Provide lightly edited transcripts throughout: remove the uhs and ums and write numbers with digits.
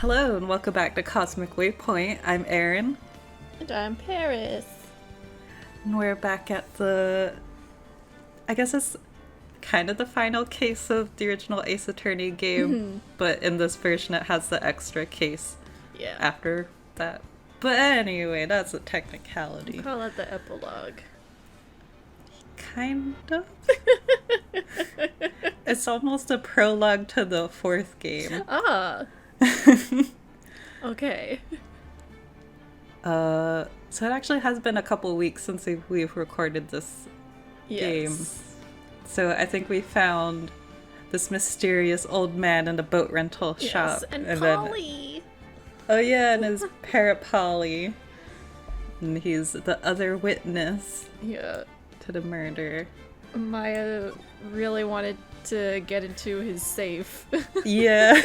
Hello and welcome back to Cosmic Waypoint. I'm Erin. And I'm Paris. And we're back at I guess it's kind of the final case of the original Ace Attorney game, but in this version it has the extra case after that. But anyway, that's a technicality. Call it the epilogue. Kind of. It's almost a prologue to the fourth game. Ah. Okay. So it actually has been a couple weeks since we've recorded this game. So I think we found this mysterious old man in a boat rental shop. And Polly! And his parrot Polly. And he's the other witness to the murder. Maya really wanted to get into his safe. Yeah.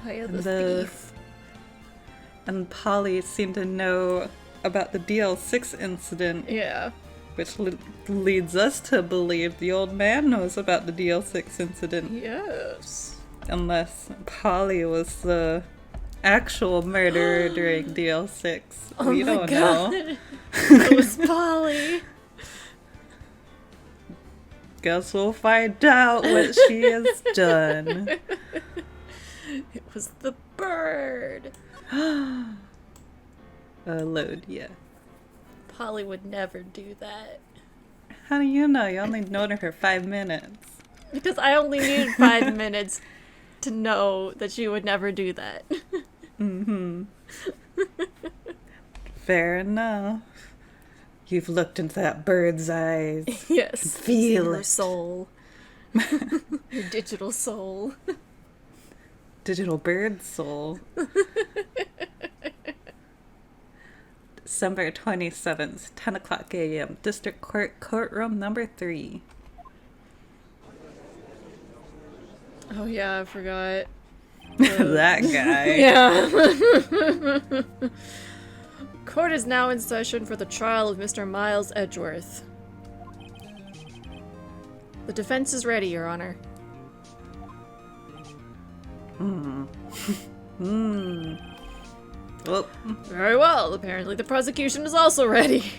Maya the thief. And Polly seemed to know about the DL6 incident. Yeah. Which leads us to believe the old man knows about the DL6 incident. Yes. Unless Polly was the actual murderer during DL6. We don't know. It was Polly. Guess we'll find out what she has done. It was the bird. Load, yeah. Polly would never do that. How do you know? You only known her for 5 minutes. Because I only needed 5 minutes to know that she would never do that. Mm-hmm. Fair enough. You've looked into that bird's eyes. Yes. Feel her it. soul. Your digital soul. Digital bird soul. December 27th, 10 o'clock a.m. District Court, courtroom number 3. Oh yeah, I forgot. That guy. Yeah. Court is now in session for the trial of Mr. Miles Edgeworth. The defense is ready, Your Honor. Well, very well. Apparently the prosecution is also ready.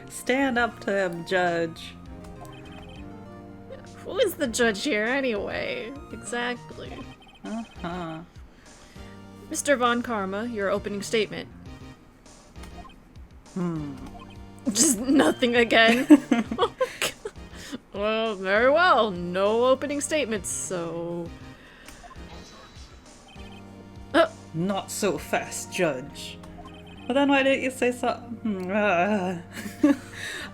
Stand up to him, Judge. Who is the judge here anyway? Exactly. Uh-huh. Mr. Von Karma, your opening statement. Just nothing again. Well, very well. No opening statements, so... Not so fast, Judge. Well, then why didn't you say something? I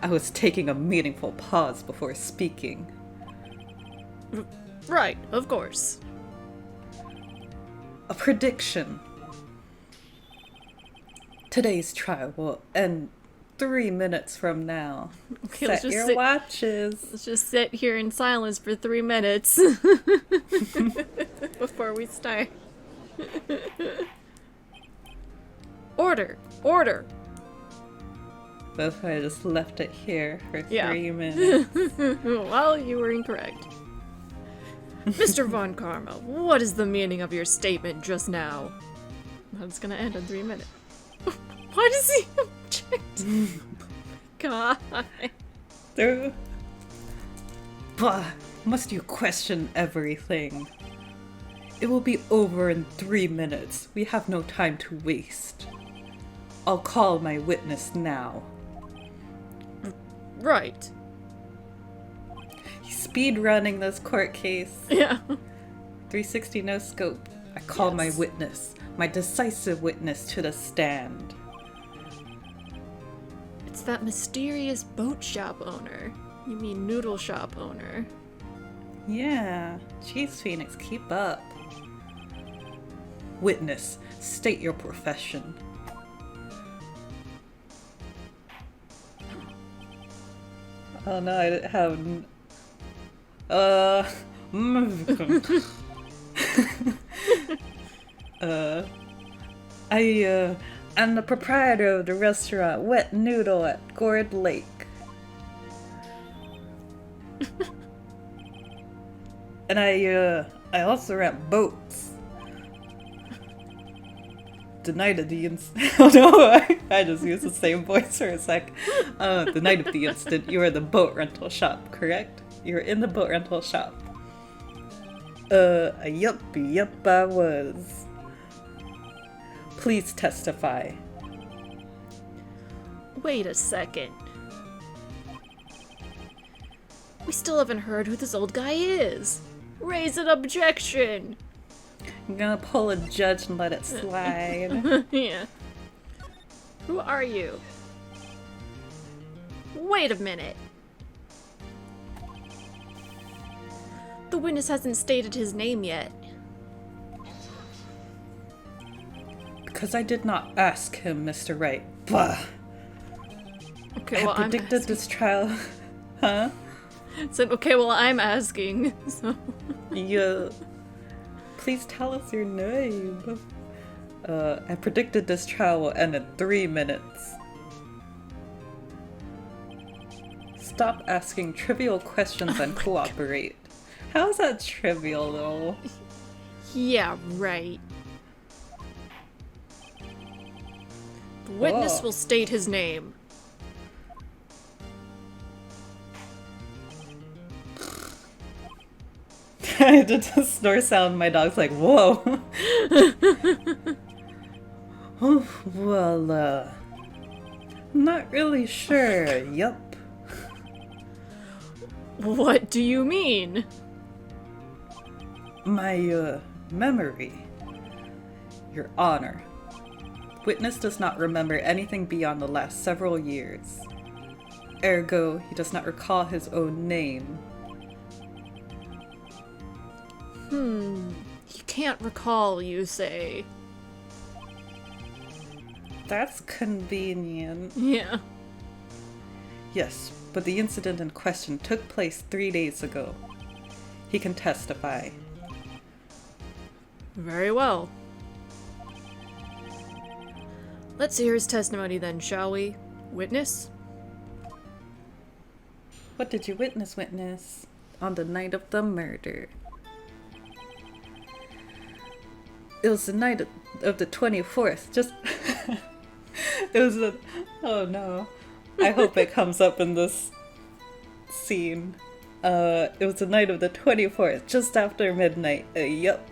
was taking a meaningful pause before speaking. Right, of course. A prediction. Today's trial will end 3 minutes from now. Okay, Set your watches. Let's just sit here in silence for 3 minutes before we start. Order! Order! That's why I just left it here for 3 minutes. Well, you were incorrect. Mr. Von Karma, what is the meaning of your statement just now? That's gonna end in 3 minutes. Why does he object? God. Bah, must you question everything? It will be over in 3 minutes. We have no time to waste. I'll call my witness now. Right. He's speed running this court case. Yeah. 360 no scope. I call my witness, my decisive witness to the stand. It's that mysterious boat shop owner. You mean noodle shop owner. Yeah. Jeez, Phoenix, keep up. Witness, state your profession. Oh no, I didn't have... I'm the proprietor of the restaurant Wet Noodle at Gourd Lake. And I also rent boats. the night of the incident. Oh no, I just used the same voice for a sec. The night of the incident, you were at the boat rental shop, correct? You were in the boat rental shop. Yup, I was. Please testify. Wait a second. We still haven't heard who this old guy is. Raise an objection. I'm gonna pull a judge and let it slide. Yeah. Who are you? Wait a minute. The witness hasn't stated his name yet. Because I did not ask him, Mr. Wright. Blah. Okay, I well, predicted this trial. Huh? Said, okay, well, I'm asking. So. Yeah. Please tell us your name. I predicted this trial will end in 3 minutes. Stop asking trivial questions and cooperate. How is that trivial, though? Yeah, right. The witness will state his name. I did the snore sound. My dog's like, whoa. Oh, well, not really sure. Yup. What do you mean? My, memory. Your Honor. Witness does not remember anything beyond the last several years. Ergo, he does not recall his own name. You can't recall, you say. That's convenient. Yeah. Yes, but the incident in question took place 3 days ago. He can testify. Very well. Let's hear his testimony then, shall we? Witness? What did you witness on the night of the murder? It was the night of the 24th, just... It was a... Oh no. I hope it comes up in this scene. It was the night of the 24th, just after midnight. Yup.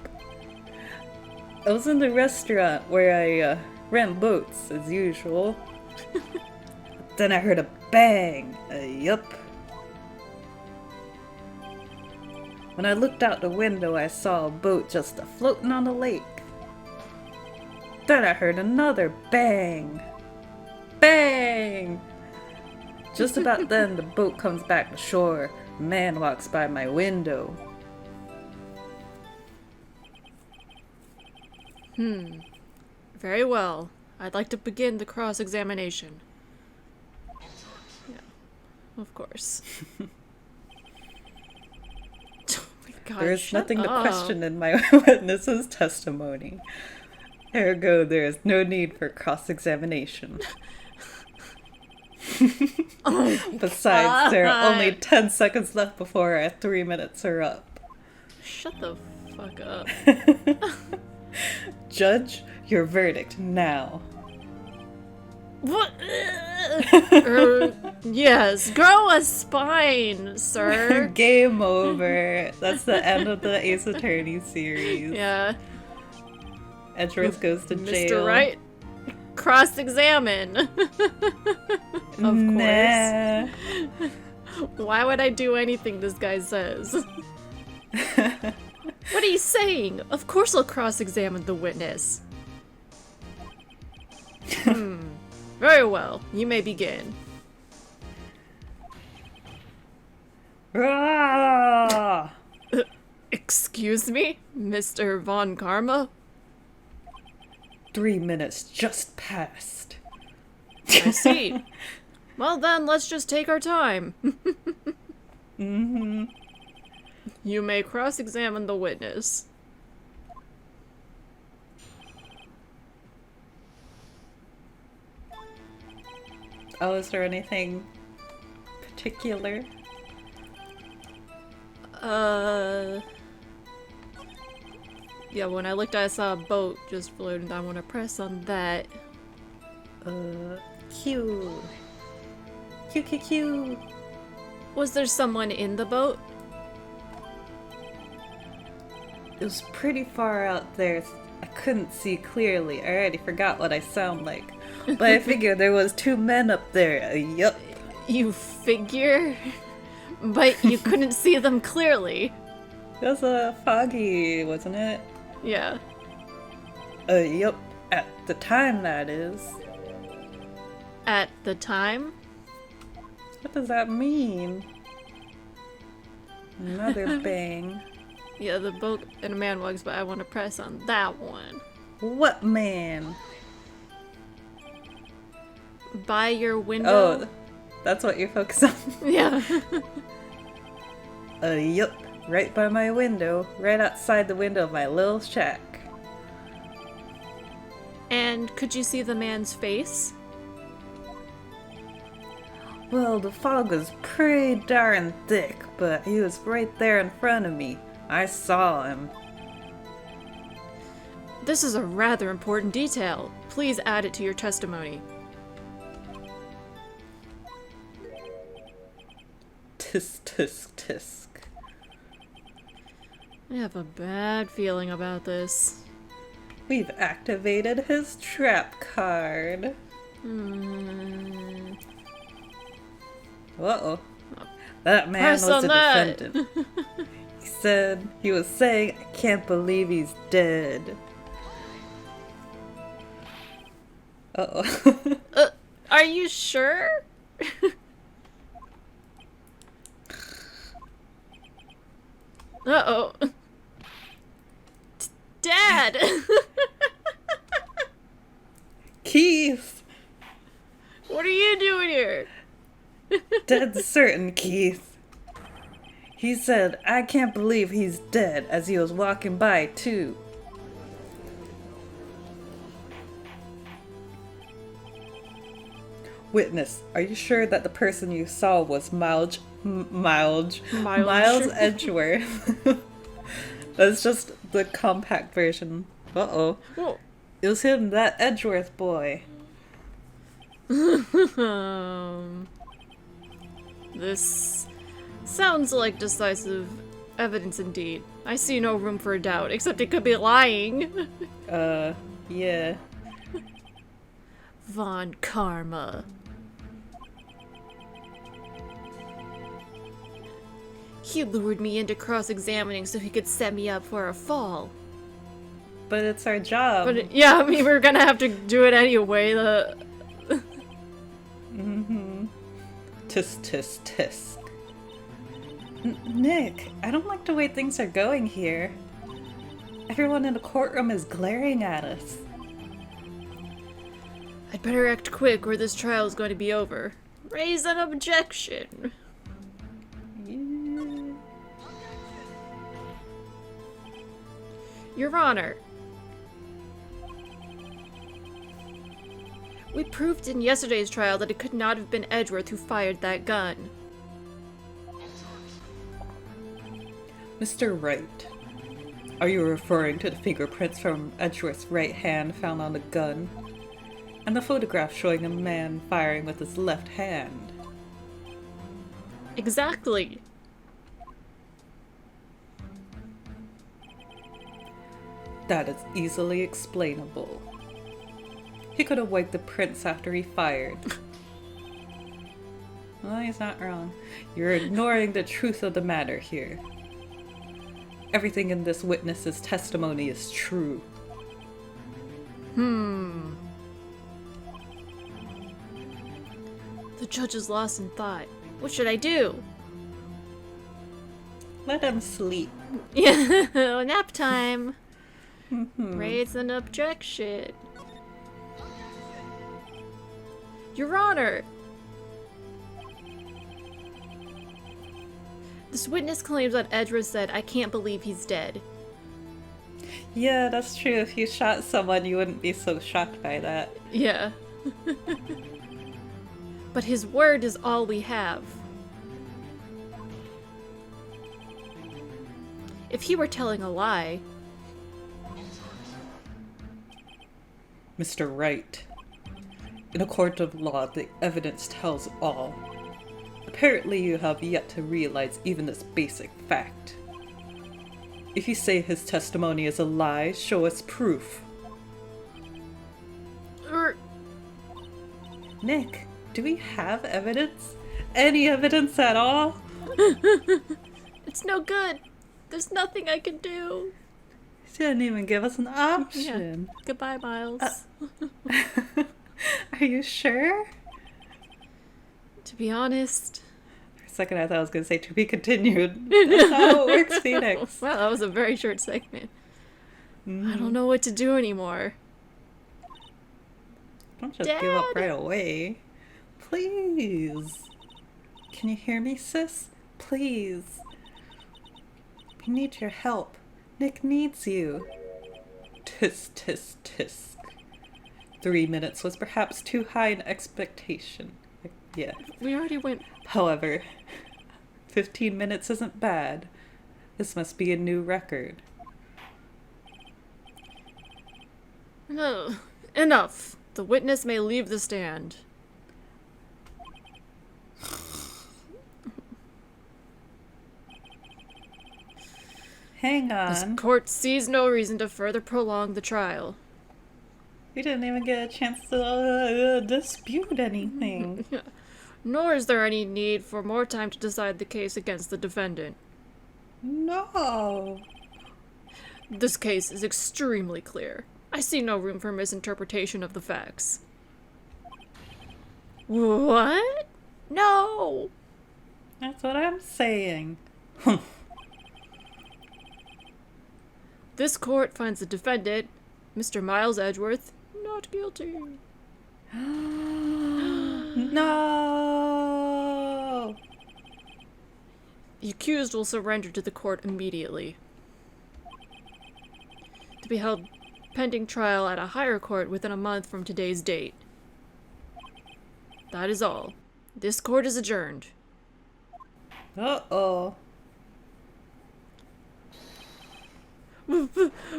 I was in the restaurant where I ran boats, as usual. Then I heard a bang. Yup. When I looked out the window, I saw a boat just floating on the lake. Then I heard another bang. Bang! Just about then, the boat comes back to shore. A man walks by my window. Very well. I'd like to begin the cross-examination. Yeah, of course. Oh my God, There is shut nothing to up. question in my witness's testimony. Ergo, there is no need for cross-examination. Besides, there are only 10 seconds left before our 3 minutes are up. Shut the fuck up. Judge, your verdict now. What? Yes, grow a spine, sir. Game over. That's the end of the Ace Attorney series. Yeah. Edgeworth goes to jail. Mr. Wright, cross-examine. Of Nah. course. Why would I do anything this guy says? What are you saying? Of course I'll cross-examine the witness. Very well. You may begin. Rah! Excuse me, Mr. Von Karma? 3 minutes just passed. I see. Well then, let's just take our time. Mm-hmm. You may cross-examine the witness. Oh, is there anything particular? Yeah, when I looked, I saw a boat just floating. I want to press on that. Q. Q, Q, Q. Was there someone in the boat? It was pretty far out there. I couldn't see clearly. I already forgot what I sound like. But I figured there was 2 men up there. Yup. You figure? But you couldn't see them clearly. It was foggy, wasn't it? Yeah. Yup. At the time, that is. At the time? What does that mean? Another bang. Yeah, the boat and a man walks by. I want to press on that one. What man? By your window? Oh, that's what you're focused on? Yeah. Yup. Right by my window. Right outside the window of my little shack. And could you see the man's face? Well, the fog was pretty darn thick, but he was right there in front of me. I saw him. This is a rather important detail. Please add it to your testimony. Tisk, tisk, tisk. I have a bad feeling about this. We've activated his trap card. Uh-oh. That man Press was on a that. defendant. He was saying, I can't believe he's dead. Uh-oh. Are you sure? Uh-oh. Dad! Keith! What are you doing here? Dead certain, Keith. He said, I can't believe he's dead, as he was walking by, too. Witness, are you sure that the person you saw was Miles Edgeworth? That's just the compact version. Uh-oh. Whoa. It was him, that Edgeworth boy. This sounds like decisive evidence indeed. I see no room for doubt, except it could be lying. Yeah. Von Karma. He lured me into cross-examining so he could set me up for a fall. But it's our job. But yeah, I mean, we're gonna have to do it anyway. Tisk, tisk, tisk. Nick, I don't like the way things are going here. Everyone in the courtroom is glaring at us. I'd better act quick or this trial is going to be over. Raise an objection. Yeah. Your Honor. We proved in yesterday's trial that it could not have been Edgeworth who fired that gun. Mr. Wright, are you referring to the fingerprints from Edgeworth's right hand found on the gun? And the photograph showing a man firing with his left hand? Exactly. That is easily explainable. He could have wiped the prints after he fired. Well, he's not wrong. You're ignoring the truth of the matter here. Everything in this witness's testimony is true. The judge is lost in thought. What should I do? Let him sleep. Yeah, nap time. Raise an objection. Your Honor! This witness claims that Edgeworth said, I can't believe he's dead. Yeah, that's true. If you shot someone, you wouldn't be so shocked by that. Yeah. But his word is all we have. If he were telling a lie, Mr. Wright. In a court of law, the evidence tells all. Apparently you have yet to realize even this basic fact. If you say his testimony is a lie, show us proof. Nick, do we have evidence? Any evidence at all? It's no good. There's nothing I can do. She didn't even give us an option. Yeah. Goodbye, Miles. Are you sure? To be honest... For a second I thought I was going to say to be continued. That's how it works, Phoenix. Wow, that was a very short segment. I don't know what to do anymore. Don't just Dad! give up right away. Please. Can you hear me, sis? Please. We need your help. Nick needs you. Tisk, tisk, tisk. 3 minutes was perhaps too high an expectation. Yeah. We already went... However, 15 minutes isn't bad. This must be a new record. No. Enough. The witness may leave the stand. Hang This on. court sees no reason to further prolong the trial. We didn't even get a chance to dispute anything. Nor is there any need for more time to decide the case against the defendant. No. This case is extremely clear. I see no room for misinterpretation of the facts. What? No! That's what I'm saying. This court finds the defendant, Mr. Miles Edgeworth, not guilty. No! The accused will surrender to the court immediately. To be held pending trial at a higher court within a month from today's date. That is all. This court is adjourned. Uh-oh.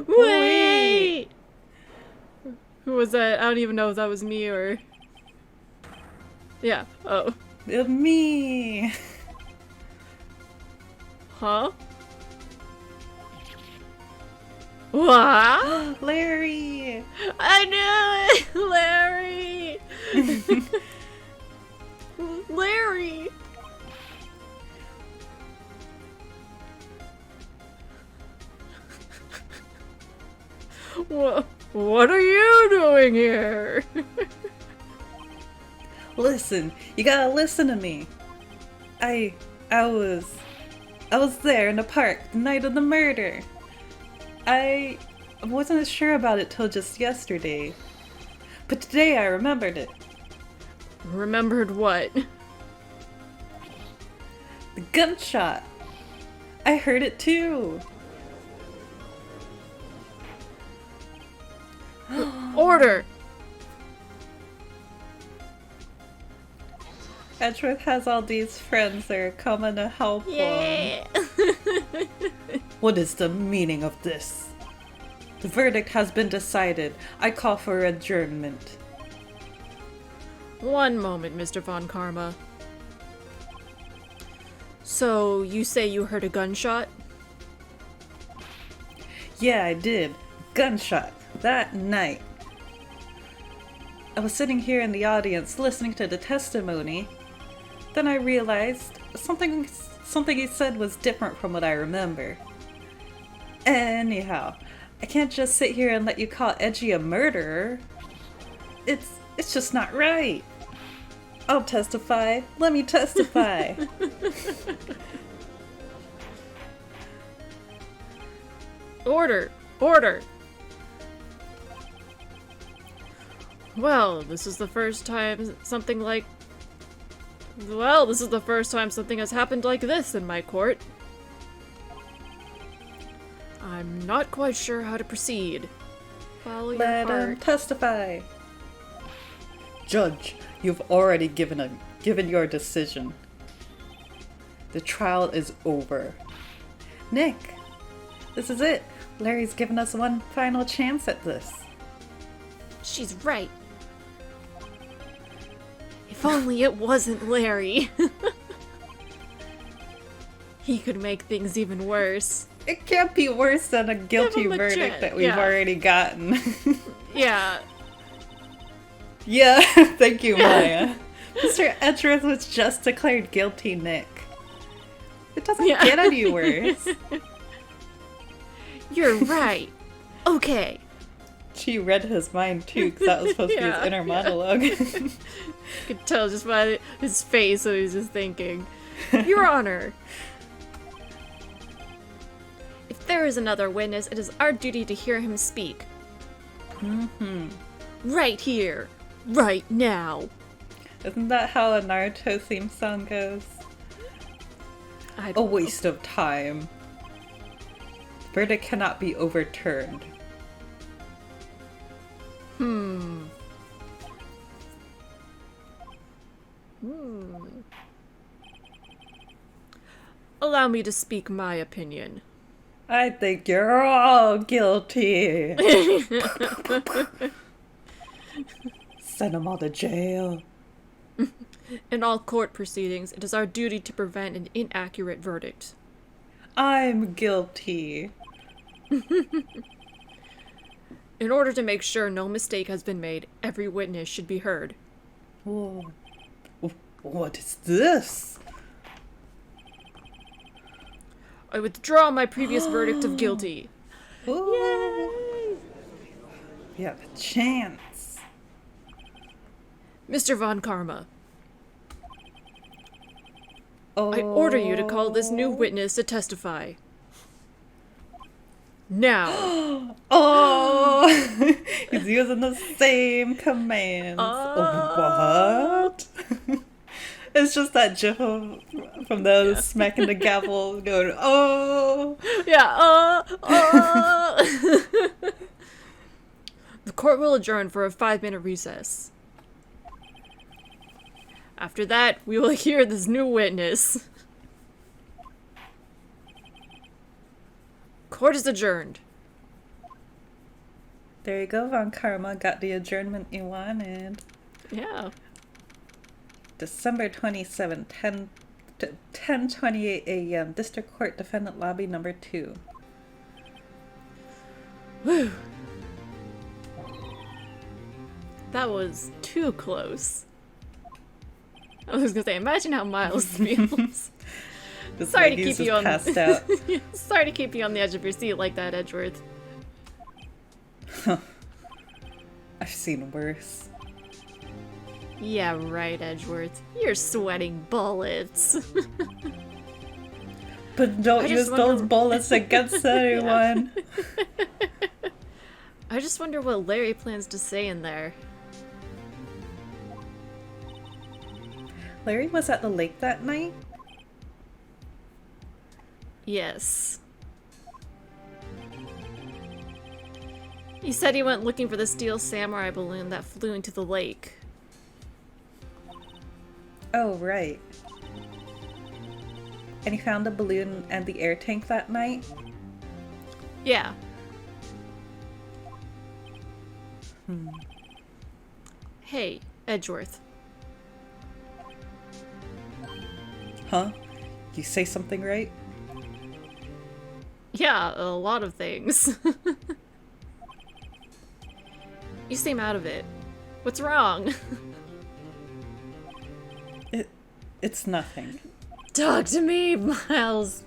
Wait! Who was that? I don't even know if that was me or... Yeah. Oh. Me! Huh? What? Larry! I knew it! Larry! Larry! What are you doing here? Listen, you gotta listen to me. I was there in the park the night of the murder. I wasn't sure about it till just yesterday. But today I remembered it. Remembered what? The gunshot. I heard it too. Order! Edgeworth has all these friends that are coming to help him. Yeah! What is the meaning of this? The verdict has been decided. I call for adjournment. One moment, Mr. Von Karma. So, you say you heard a gunshot? Yeah, I did. Gunshot. That night. I was sitting here in the audience listening to the testimony. Then I realized something he said was different from what I remember. Anyhow, I can't just sit here and let you call Edgy a murderer. It's just not right. I'll testify. Let me testify. Order! Order! Well, this is the first time something has happened like this in my court. I'm not quite sure how to proceed. Follow your Let him heart. testify. Judge, you've already given your decision. The trial is over. Nick, this is it. Larry's given us one final chance at this. She's right. If only it wasn't Larry. He could make things even worse. It can't be worse than a guilty Give him a verdict chance, that we've yeah. already gotten. Yeah. Yeah, thank you, Maya. Mr. Edgeworth was just declared guilty, Nick. It doesn't get any worse. You're right. Okay. She read his mind too, because that was supposed to be his inner monologue. You could tell just by his face what he was just thinking. Your Honor. If there is another witness, it is our duty to hear him speak. Mm-hmm. Right here. Right now. Isn't that how a Naruto theme song goes? A waste of time. Verdict cannot be overturned. Allow me to speak my opinion. I think you're all guilty. Send them all to jail. In all court proceedings, it is our duty to prevent an inaccurate verdict. I'm guilty. In order to make sure no mistake has been made, every witness should be heard. Whoa. What is this? I withdraw my previous verdict of guilty. Yay! We have a chance. Mr. Von Karma, Oh. I order you to call this new witness to testify. Now. Oh! He's using the same commands. What? It's just that gif from the smacking the gavel going, oh! Yeah, The court will adjourn for a 5-minute recess. After that, we will hear this new witness. Court is adjourned. There you go, Von Karma. Got the adjournment you wanted. Yeah. December 27, 10:28 a.m. District Court Defendant Lobby number 2. Whew. That was too close. I was gonna say, imagine how Miles feels. Sorry to keep you on. Passed out. Sorry to keep you on the edge of your seat like that, Edgeworth. I've seen worse. Yeah, right, Edgeworth. You're sweating bullets. But don't use those bullets against anyone. I just wonder what Larry plans to say in there. Larry was at the lake that night? Yes. He said he went looking for the steel samurai balloon that flew into the lake. Oh, right. And he found the balloon and the air tank that night? Yeah. Hey, Edgeworth. Huh? You say something right? Yeah, a lot of things. You seem out of it. What's wrong? It's nothing. Talk to me, Miles.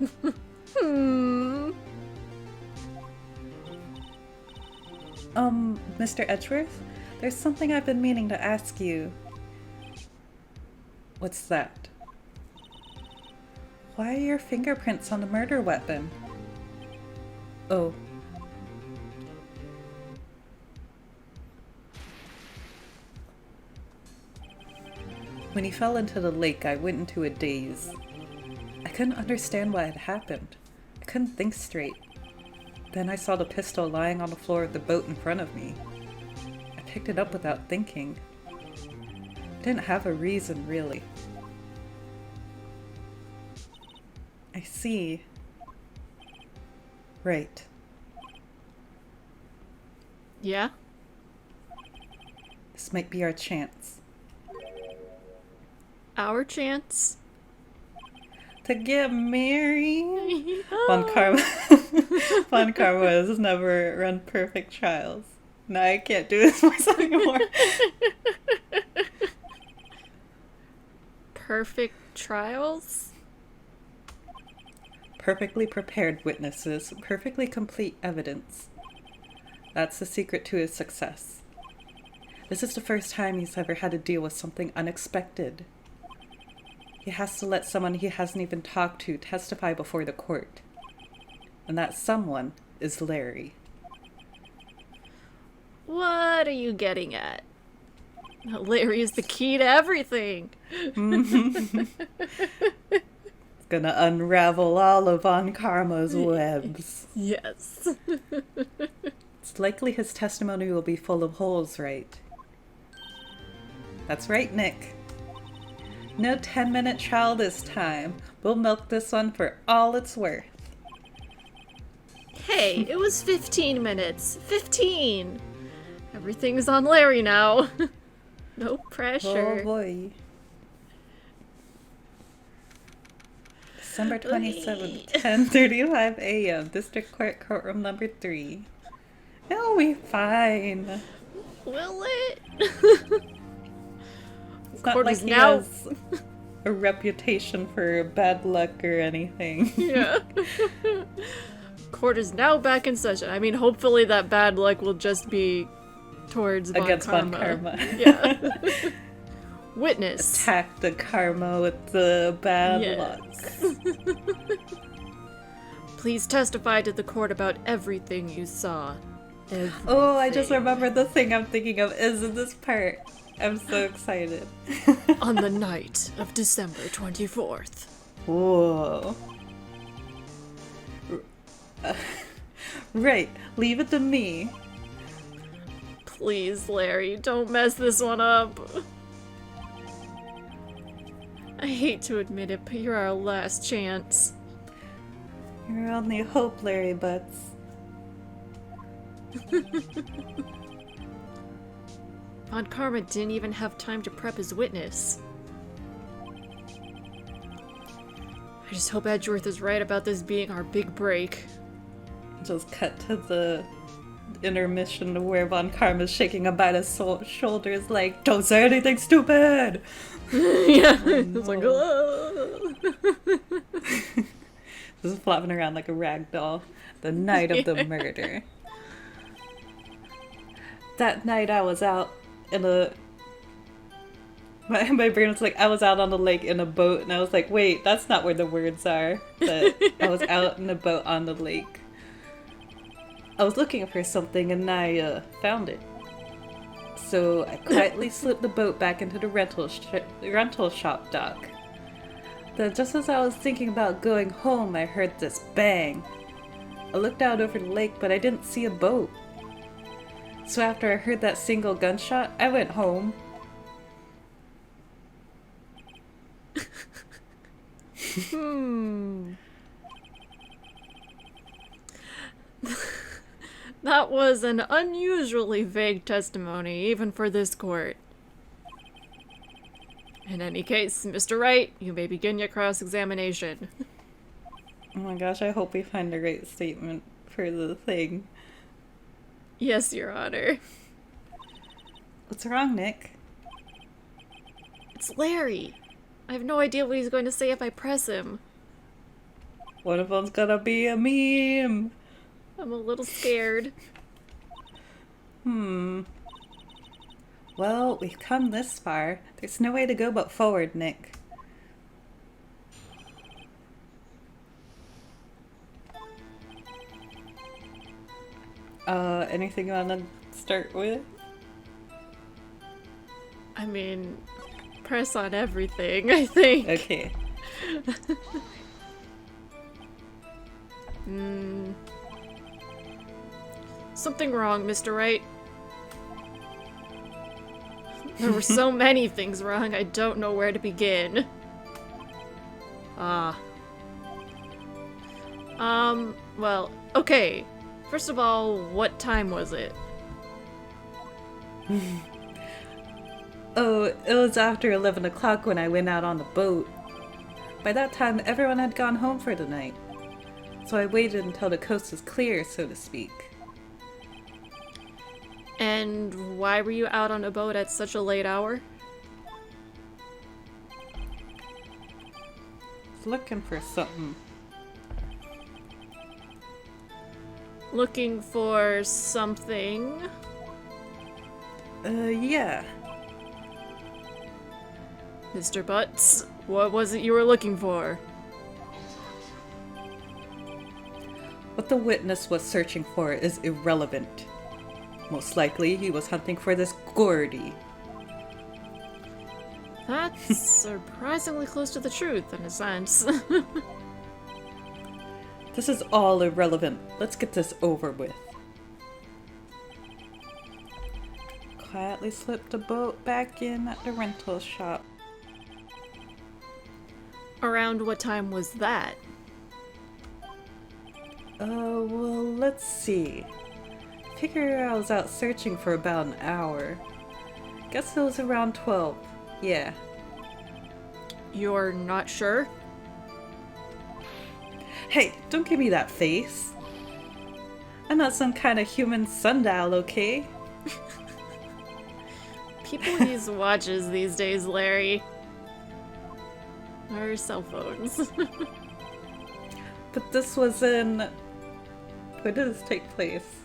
Mr. Edgeworth? There's something I've been meaning to ask you. What's that? Why are your fingerprints on the murder weapon? Oh. When he fell into the lake, I went into a daze. I couldn't understand what had happened. I couldn't think straight. Then I saw the pistol lying on the floor of the boat in front of me. I picked it up without thinking. I didn't have a reason, really. I see. Right. Yeah? This might be our chance. Our chance? To get married? Von Karma. Von Karma has never run perfect trials. No, I can't do this voice anymore. Perfect trials? Perfectly prepared witnesses, perfectly complete evidence. That's the secret to his success. This is the first time he's ever had to deal with something unexpected. He has to let someone he hasn't even talked to testify before the court. And that someone is Larry. What are you getting at? Larry is the key to everything. It's gonna unravel all of Von Karma's webs. Yes. It's likely his testimony will be full of holes, right? That's right, Nick. No 10-minute trial this time. We'll milk this one for all it's worth. Hey, it was 15 minutes. 15! Everything's on Larry now. No pressure. Oh boy. December 27th, 10:35 a.m. District Court Courtroom number 3. It'll be fine. Will it? It's not Court like is he now- has a reputation for bad luck or anything. Yeah. Court is now back in session. I mean, hopefully that bad luck will just be towards Von Against Karma. Von Karma. Yeah. Witness. Attack the karma with the bad luck. Please testify to the court about everything you saw. Oh, I just remembered the thing I'm thinking of is in this part. I'm so excited. On the night of December 24th. Whoa. Right, leave it to me. Please, Larry, don't mess this one up. I hate to admit it, but you're our last chance. Your only hope, Larry Butts. Von Karma didn't even have time to prep his witness. I just hope Edgeworth is right about this being our big break. Just cut to the intermission where Von Karma's shaking about his shoulders like, don't say anything stupid! Yeah, it's like, oh. Just flopping around like a rag doll. The night of the murder. That night I was out in a... My brain was like, I was out on the lake in a boat, and I was like, wait, that's not where the words are. But I was out in a boat on the lake. I was looking for something, and I found it. So I quietly slipped the boat back into the rental shop dock. Then just as I was thinking about going home, I heard this bang. I looked out over the lake, but I didn't see a boat. So after I heard that single gunshot, I went home. That was an unusually vague testimony, even for this court. In any case, Mr. Wright, you may begin your cross-examination. Oh my gosh, I hope we find the right statement for the thing. Yes, Your Honor. What's wrong, Nick? It's Larry. I have no idea what he's going to say if I press him. One of them's gonna be a meme! I'm a little scared. Well, we've come this far. There's no way to go but forward, Nick. Anything you wanna start with? I mean, press on everything, I think. Okay. Something wrong, Mr. Wright. There were so many things wrong, I don't know where to begin. Well, okay. First of all, what time was it? Oh, it was after 11 o'clock when I went out on the boat. By that time, everyone had gone home for the night. So I waited until the coast was clear, so to speak. And why were you out on a boat at such a late hour? Looking for something. Looking for something? Yeah. Mr. Butts, what was it you were looking for? What the witness was searching for is irrelevant. Most likely, he was hunting for this Gordy. That's surprisingly close to the truth, in a sense. This is all irrelevant. Let's get this over with. Quietly slipped the boat back in at the rental shop. Around what time was that? Well, let's see. Figure I was out searching for about an hour. Guess it was around 12. Yeah. You're not sure? Hey, don't give me that face. I'm not some kind of human sundial, okay? People use watches these days, Larry. Or cell phones. But this was in... Where did this take place?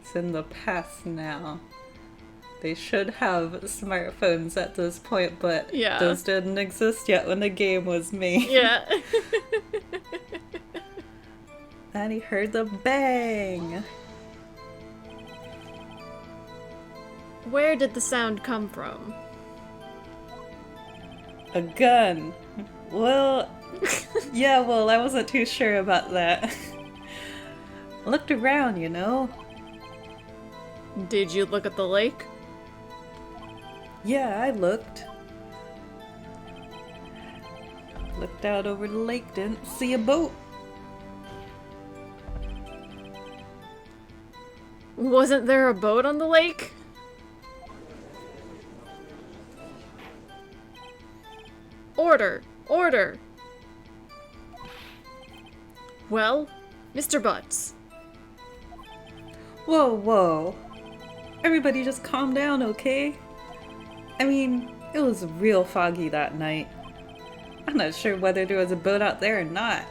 It's in the past now. They should have smartphones at this point, but Yeah. those didn't exist yet when the game was made. Yeah. And he heard the bang! Where did the sound come from? A gun. Well, yeah, well, I wasn't too sure about that. Looked around, you know. Did you look at the lake? Yeah, I looked. Looked out over the lake, didn't see a boat. Wasn't there a boat on the lake? Order! Order! Well, Mr. Butts. Whoa, whoa. Everybody just calm down, okay? I mean, it was real foggy that night. I'm not sure whether there was a boat out there or not.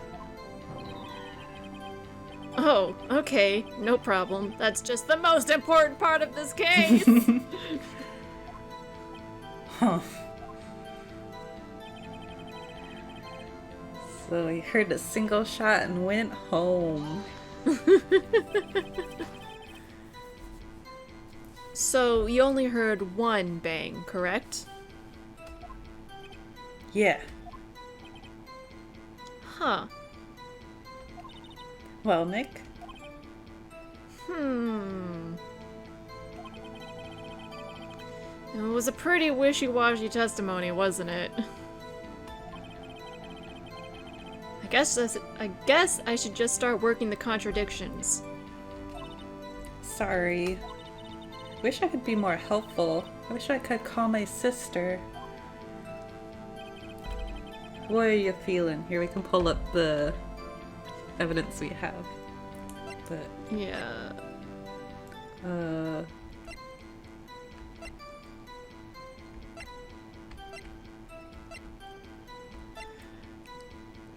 Oh, okay, no problem. That's just the most important part of this case! Huh. So he heard a single shot and went home. So, you only heard one bang, correct? Yeah. Huh. Well, Nick? It was a pretty wishy-washy testimony, wasn't it? I guess I should just start working the contradictions. Sorry. Wish I could be more helpful. I wish I could call my sister. What are you feeling? Here, we can pull up the evidence we have. But, Yeah. I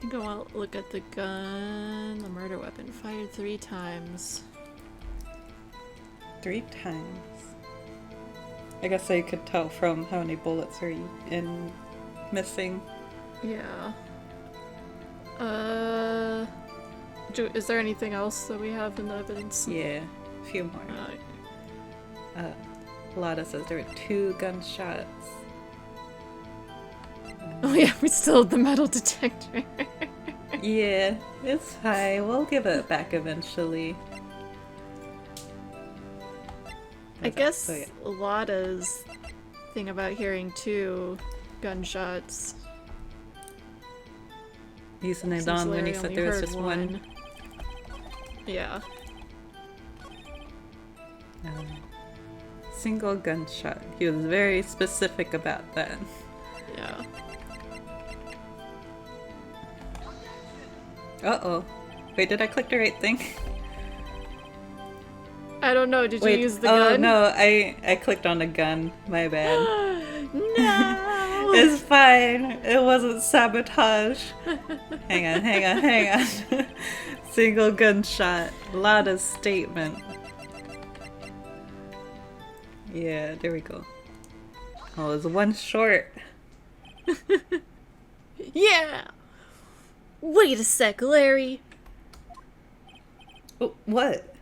think I want to look at the gun. The murder weapon fired 3 times. 3 times. I guess I could tell from how many bullets are in missing. Yeah. Is there anything else that we have in the evidence? Yeah, a few more. Lada says there were 2 gunshots. Oh yeah, we still have the metal detector. Yeah, it's fine. We'll give it back eventually. I guess Oh, yeah. Lada's thing about hearing 2 gunshots. Using it since on when Larry he said only there was heard just one. Yeah. Single gunshot. He was very specific about that. Yeah. Uh-oh. Wait, did I click the right thing? I don't know, did Wait, you use the oh gun? no, I clicked on the gun. My bad. No! It's fine. It wasn't sabotage. Hang on. Single gunshot. Lot of statement. Yeah, there we go. Oh, it was one short. Yeah! Wait a sec, Larry. Oh, what?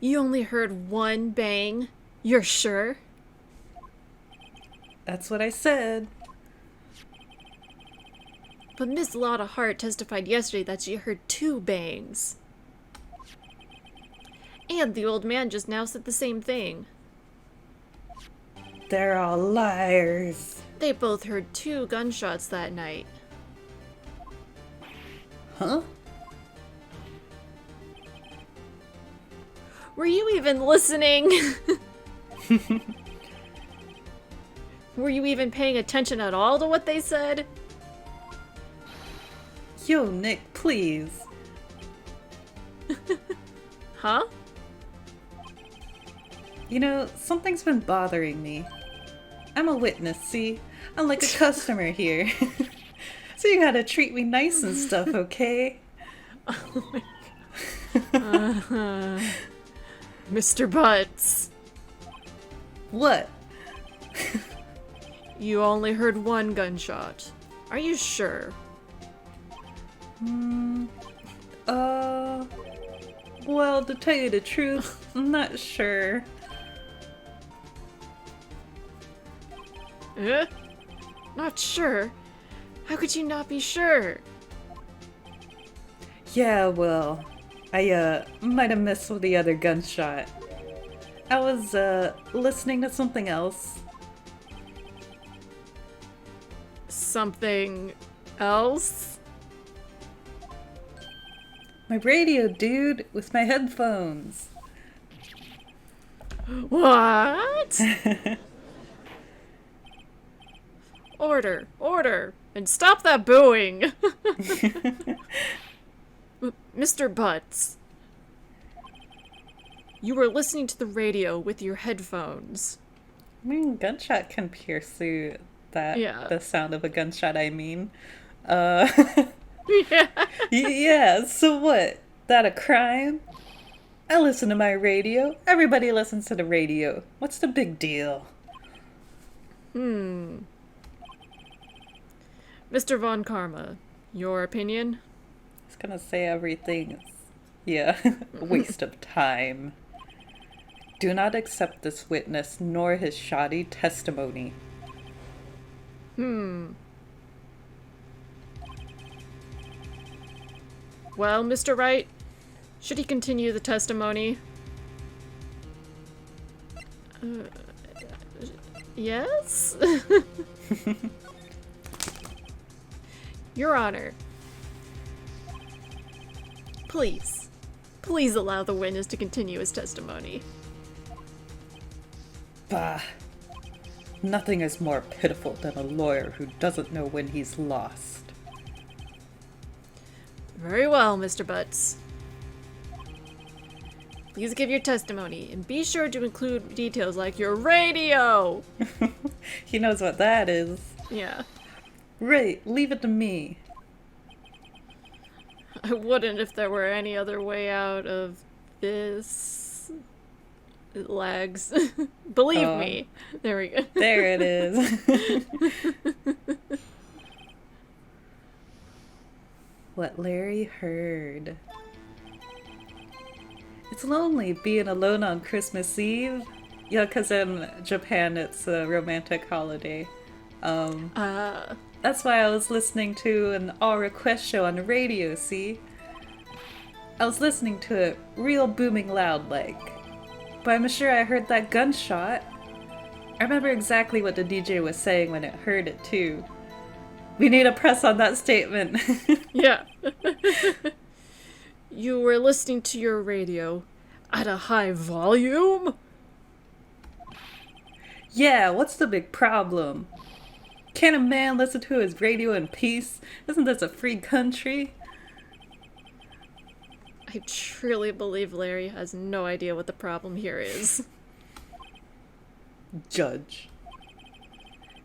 You only heard one bang? You're sure? That's what I said. But Miss Lotta Hart testified yesterday that she heard 2 bangs. And the old man just now said the same thing. They're all liars. They both heard 2 gunshots that night. Huh? Were you even listening? Were you even paying attention at all to what they said? Yo, Nick, please. Huh? You know, something's been bothering me. I'm a witness, see? I'm like a customer here. So you gotta treat me nice and stuff, okay? Mr. Butts, What? you only heard 1 gunshot. Are you sure? Well, to tell you the truth, I'm not sure. Eh? Not sure? How could you not be sure? Yeah, well, I, might have missed with the other gunshot. I was, listening to something else. Something else? My radio, dude, with my headphones. What? Order, order, and stop that booing! Mr. Butts, you were listening to the radio with your headphones. I mean, gunshot can pierce through that, Yeah. the sound of a gunshot, I mean. Yeah. Yeah, so what? That a crime? I listen to my radio. Everybody listens to the radio. What's the big deal? Mr. Von Karma, your opinion? I was gonna say everything is, yeah, a waste of time. Do not accept this witness nor his shoddy testimony. Well, Mr. Wright, should he continue the testimony? Yes? Your Honor, please allow the witness to continue his testimony. Bah. Nothing is more pitiful than a lawyer who doesn't know when he's lost. Very well, Mr. Butts. Please give your testimony, and be sure to include details like your radio! He knows what that is. Yeah. Right, leave it to me. I wouldn't if there were any other way out of this. It lags. Believe me. There we go. There it is. What Larry heard. It's lonely being alone on Christmas Eve. Yeah, because in Japan it's a romantic holiday. That's why I was listening to an all request show on the radio, see? I was listening to it real booming loud like. But I'm sure I heard that gunshot. I remember exactly what the DJ was saying when it heard it too. We need a press on that statement. Yeah. You were listening to your radio. At a high volume? Yeah, what's the big problem? Can't a man listen to his radio in peace? Isn't this a free country? I truly believe Larry has no idea what the problem here is. Judge,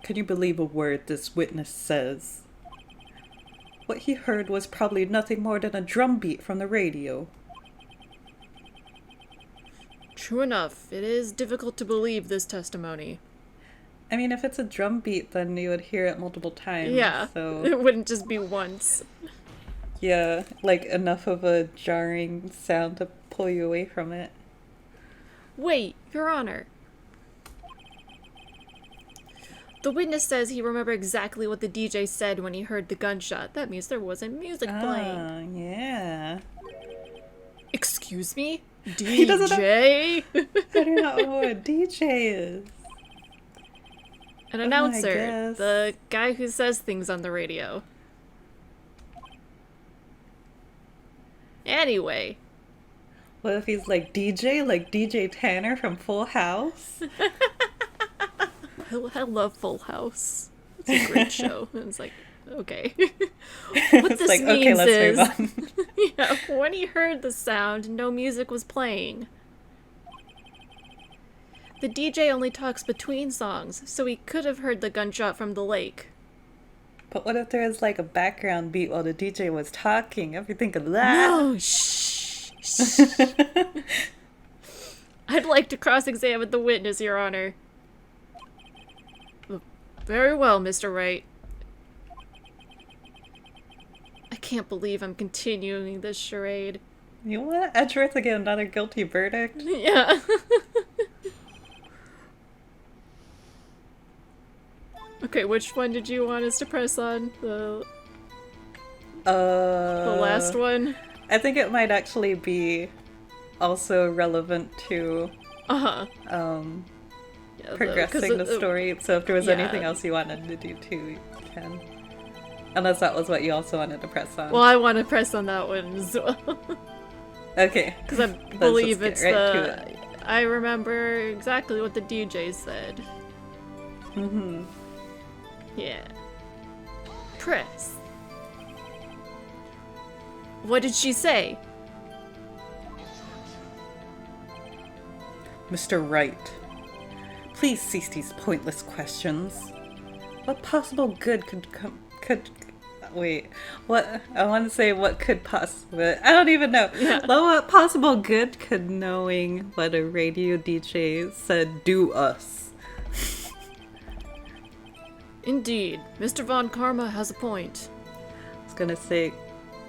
can you believe a word this witness says? What he heard was probably nothing more than a drum beat from the radio. True enough, it is difficult to believe this testimony. I mean, if it's a drum beat, then you would hear it multiple times. Yeah, So it wouldn't just be once. yeah, like enough of a jarring sound to pull you away from it. Wait, Your Honor. The witness says he remembered exactly what the DJ said when he heard the gunshot. That means there wasn't music playing. Ah, yeah. Excuse me? He doesn't know- DJ? I do not know what a DJ is. An announcer. guess. The guy who says things on the radio. Anyway. What if he's like DJ, like DJ Tanner from Full House? I love Full House. It's a great show. And it's like, okay. What It's this like, means okay, let's is, move on. yeah, when he heard the sound, no music was playing. The DJ only talks between songs, so he could have heard the gunshot from the lake. But what if there was like a background beat while the DJ was talking? Ever think of that? No, shh. I'd like to cross-examine the witness, Your Honor. Very well, Mr. Wright. I can't believe I'm continuing this charade. You want Edgeworth to get another guilty verdict? Yeah. Okay, which one did you want us to press on? The last one? I think it might actually be also relevant to Uh-huh. Yeah, progressing the story. So if there was yeah. anything else you wanted to do too, you can. Unless that was what you also wanted to press on. Well, I want to press on that one as well. Okay. Because I Let's believe just it's get right to it. I remember exactly what the DJ said. Mm-hmm. Yeah. Press. What did she say? Mr. Wright, please cease these pointless questions. What possible good what I want to say what could possibly I don't even know. Yeah. Well, what possible good could knowing what a radio DJ said do us? Indeed, Mr. Von Karma has a point. I was gonna say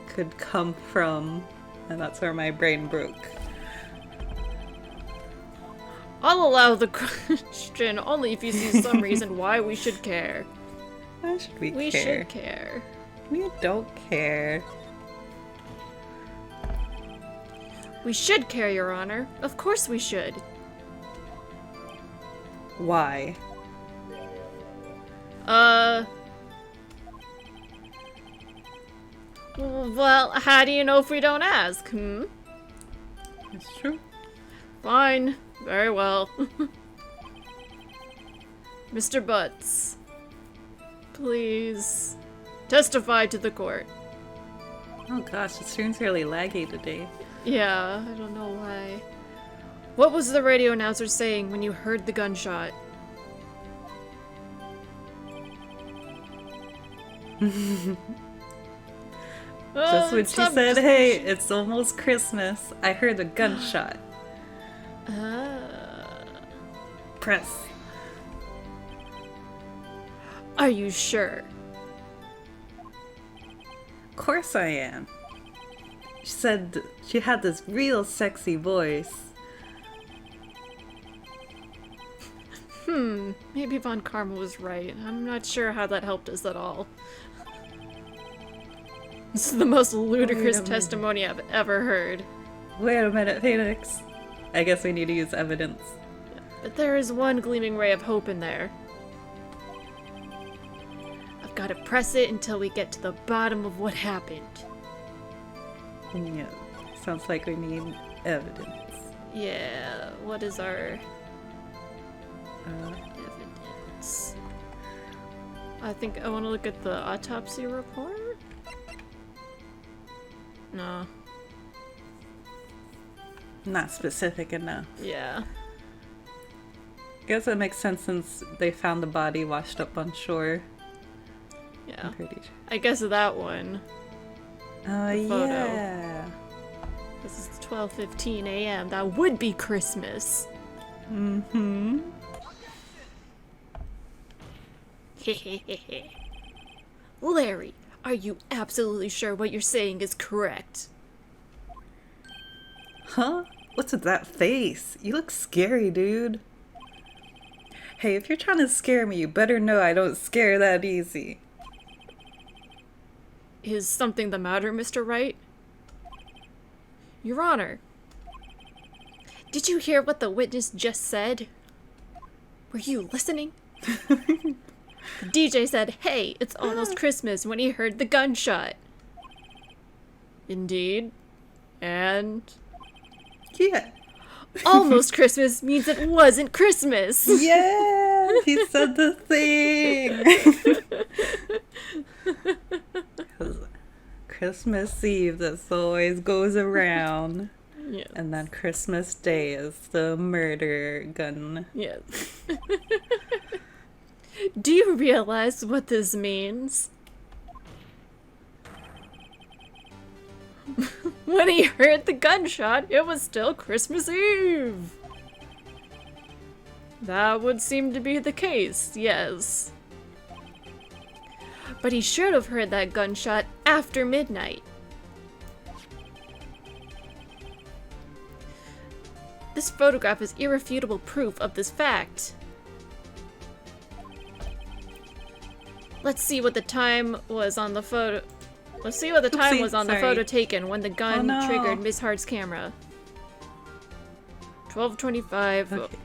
could come from, and that's where my brain broke. I'll allow the question only if you see some reason why we should care. Why should we We care? should care. We don't care. We should care, Your Honor. Of course we should. Why? Well, how do you know if we don't ask, It's true. Fine. Very well. Mr. Butts, please testify to the court. Oh gosh, the stream's really laggy today. Yeah, I don't know why. What was the radio announcer saying when you heard the gunshot? Just when she said, hey, it's almost Christmas, I heard a gunshot. Press. Are you sure? Of course I am. She said she had this real sexy voice. Maybe Von Karma was right. I'm not sure how that helped us at all. This is the most ludicrous testimony I've ever heard. Wait a minute, Phoenix. I guess we need to use evidence. But there is one gleaming ray of hope in there. I've got to press it until we get to the bottom of what happened. Yeah, sounds like we need evidence. Yeah, what is our evidence? I think I want to look at the autopsy report? No. Not specific enough. Yeah. Guess it makes sense since they found the body washed up on shore. Yeah. I'm pretty sure. I guess that one. The photo. Yeah. This is 12:15 a.m. That would be Christmas. Mm-hmm. Larry, are you absolutely sure what you're saying is correct? Huh? What's with that face? You look scary, dude. Hey, if you're trying to scare me, you better know I don't scare that easy. Is something the matter, Mr. Wright? Your Honor, did you hear what the witness just said? Were you listening? The DJ said, "Hey, it's almost Christmas," when he heard the gunshot. Indeed. And Yeah. almost Christmas means it wasn't Christmas. Yeah, he said the thing. 'Cause Christmas Eve, this always goes around. Yes. And then Christmas Day is the murder gun. Yes. Do you realize what this means? When he heard the gunshot, it was still Christmas Eve. That would seem to be the case, yes. But he should have heard that gunshot after midnight. This photograph is irrefutable proof of this fact. Let's see what the time was on the photo. Let's see what the time was on the photo taken when the gun triggered Miss Hart's camera. 12:25. Okay.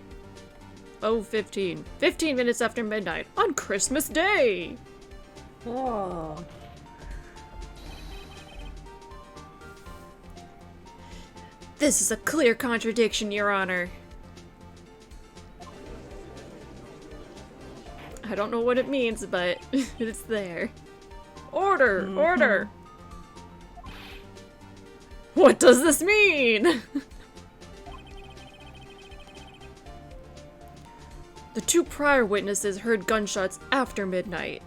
0:15. 15 minutes after midnight on Christmas Day. Whoa. This is a clear contradiction, Your Honor. I don't know what it means, but it's there. Order! Mm-hmm. Order! What does this mean? The two prior witnesses heard gunshots after midnight.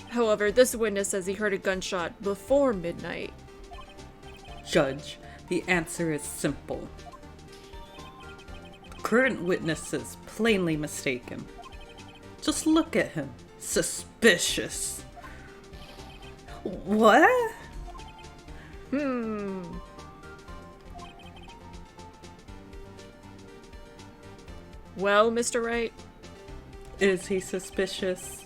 However, this witness says he heard a gunshot before midnight. Judge, the answer is simple. The current witness is plainly mistaken. Just look at him. Suspicious. What? Well, Mr. Wright, Is he suspicious?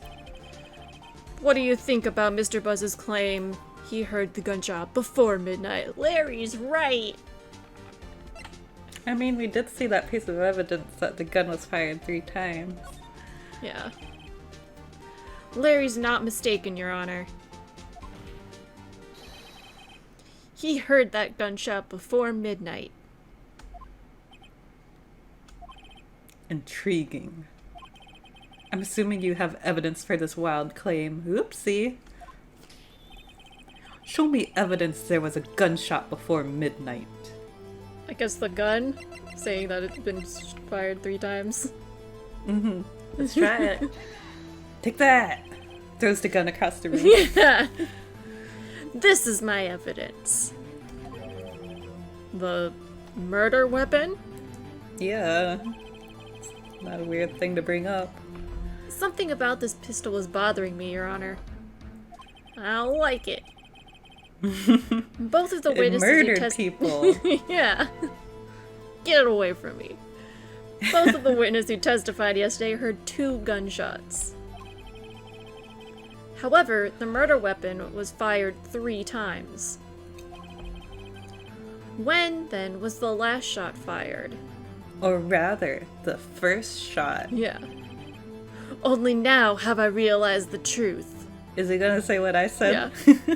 what do you think about Mr. Buzz's claim he heard the gunshot before midnight? Larry's right. I mean, we did see that piece of evidence that the gun was fired 3 times. Yeah. Larry's not mistaken, Your Honor. He heard that gunshot before midnight. Intriguing. I'm assuming you have evidence for this wild claim. Oopsie. Show me evidence there was a gunshot before midnight. I guess the gun, saying that it's been fired 3 times. Mm-hmm. Let's try it. Take that! Throws the gun across the room. Yeah. This is my evidence. The murder weapon? Yeah. Not a weird thing to bring up. Something about this pistol is bothering me, Your Honor. I don't like it. Both of the It witnesses murdered people. Yeah. Get it away from me. Both of the witnesses who testified yesterday heard 2 gunshots. However, the murder weapon was fired 3 times. When, then, was the last shot fired? Or rather, the first shot. Yeah. Only now have I realized the truth. Is he gonna say what I said? Yeah.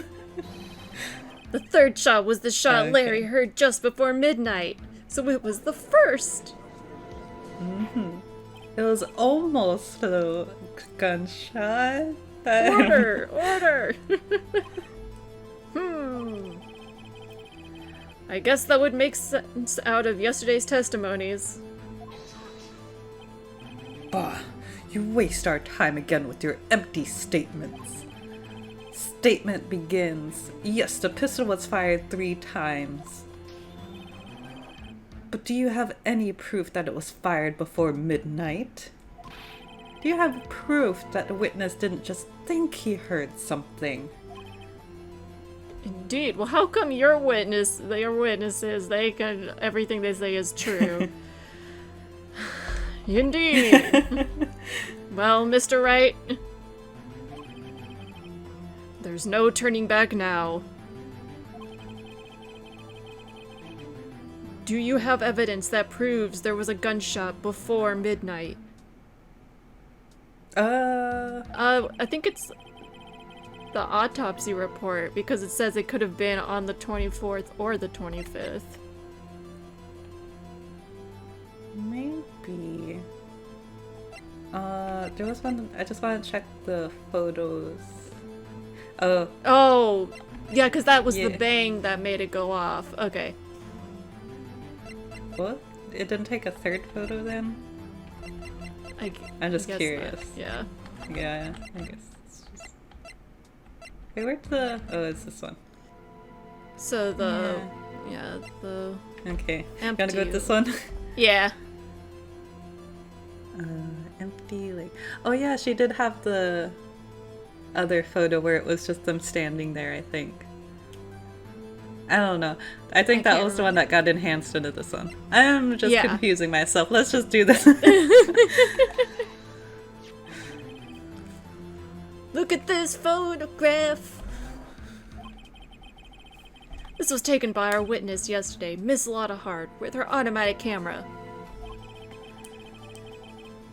The third shot was the shot Okay. Larry heard just before midnight, so it was the first. It was almost a gunshot. Order! Order! I guess that would make sense out of yesterday's testimonies. Bah, you waste our time again with your empty statements. Statement begins. Yes, the pistol was fired 3 times. But do you have any proof that it was fired before midnight? Do you have proof that the witness didn't just think he heard something? Indeed. Well, how come your witnesses, they can, everything they say is true? Indeed. Well, Mr. Wright, there's no turning back now. Do you have evidence that proves there was a gunshot before midnight? I think it's the autopsy report, because it says it could have been on the 24th or the 25th. Maybe. There was one. I just want to check the photos. Oh, yeah, because that was Yeah. the bang that made it go off. Okay. What? It didn't take a third photo then? I'm just guess curious. Yeah. Yeah, I guess. It's just... Wait, where's the... Oh, it's this one. So the... Yeah, the... Okay. Empty. Gotta go with this one? Yeah. Empty, like... Oh yeah, she did have the other photo where it was just them standing there, I think. I don't know. I think that was the one that got enhanced into this one. I'm just confusing myself. Let's just do this. Look at this photograph! This was taken by our witness yesterday, Miss Lotta Hart, with her automatic camera.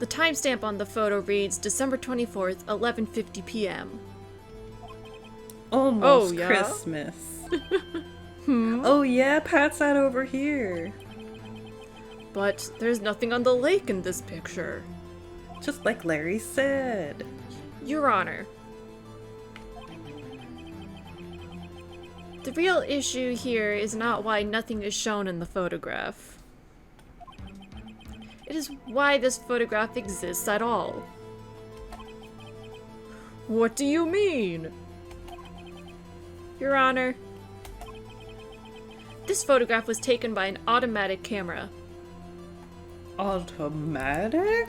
The timestamp on the photo reads December 24th, 11:50 p.m. Almost yeah? Christmas. Oh yeah, Pat's that over here. But there's nothing on the lake in this picture. Just like Larry said. Your Honor, the real issue here is not why nothing is shown in the photograph. It is why this photograph exists at all. What do you mean? Your Honor, this photograph was taken by an automatic camera. Automatic?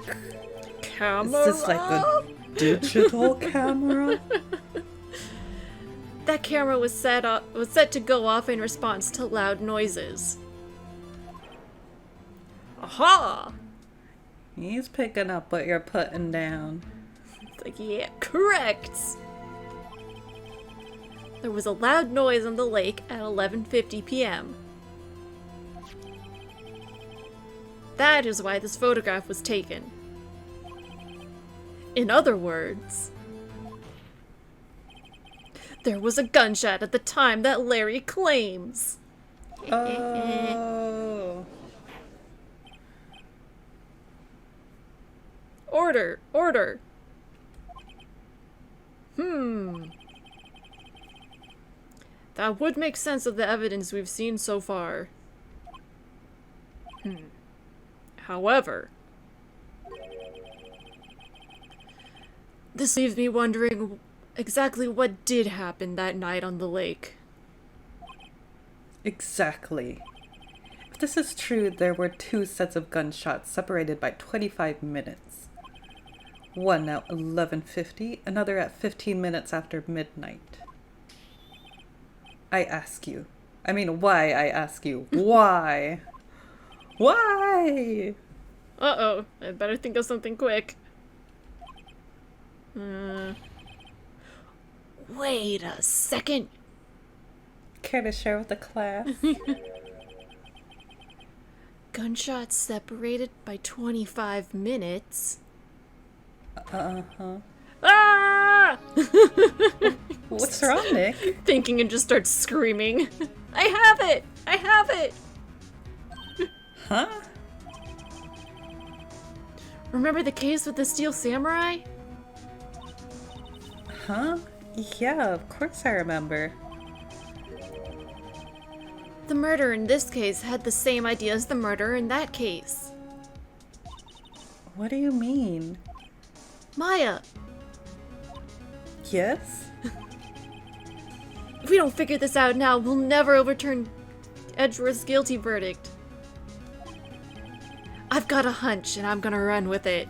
Camera? Is this like a digital camera? That camera was set to go off in response to loud noises. Aha! He's picking up what you're putting down. It's like, yeah, correct! There was a loud noise on the lake at 11:50 p.m. That is why this photograph was taken. In other words, there was a gunshot at the time that Larry claims. Oh. Order! Order! That would make sense of the evidence we've seen so far. However, this leaves me wondering exactly what did happen that night on the lake. Exactly. If this is true, there were 2 sets of gunshots separated by 25 minutes. One at 11:50, another at 15 minutes after midnight. Why, I ask you, why? Why? Uh-oh, I better think of something quick. Wait a second. Care to share with the class? Gunshots separated by 25 minutes? Uh-huh. Ah! What's wrong, Nick? Thinking and just starts screaming. I have it! I have it! Huh? Remember the case with the steel samurai? Huh? Yeah, of course I remember. The murderer in this case had the same idea as the murderer in that case. What do you mean? Maya, Yes? if we don't figure this out now, we'll never overturn Edgeworth's guilty verdict. I've got a hunch, and I'm gonna run with it.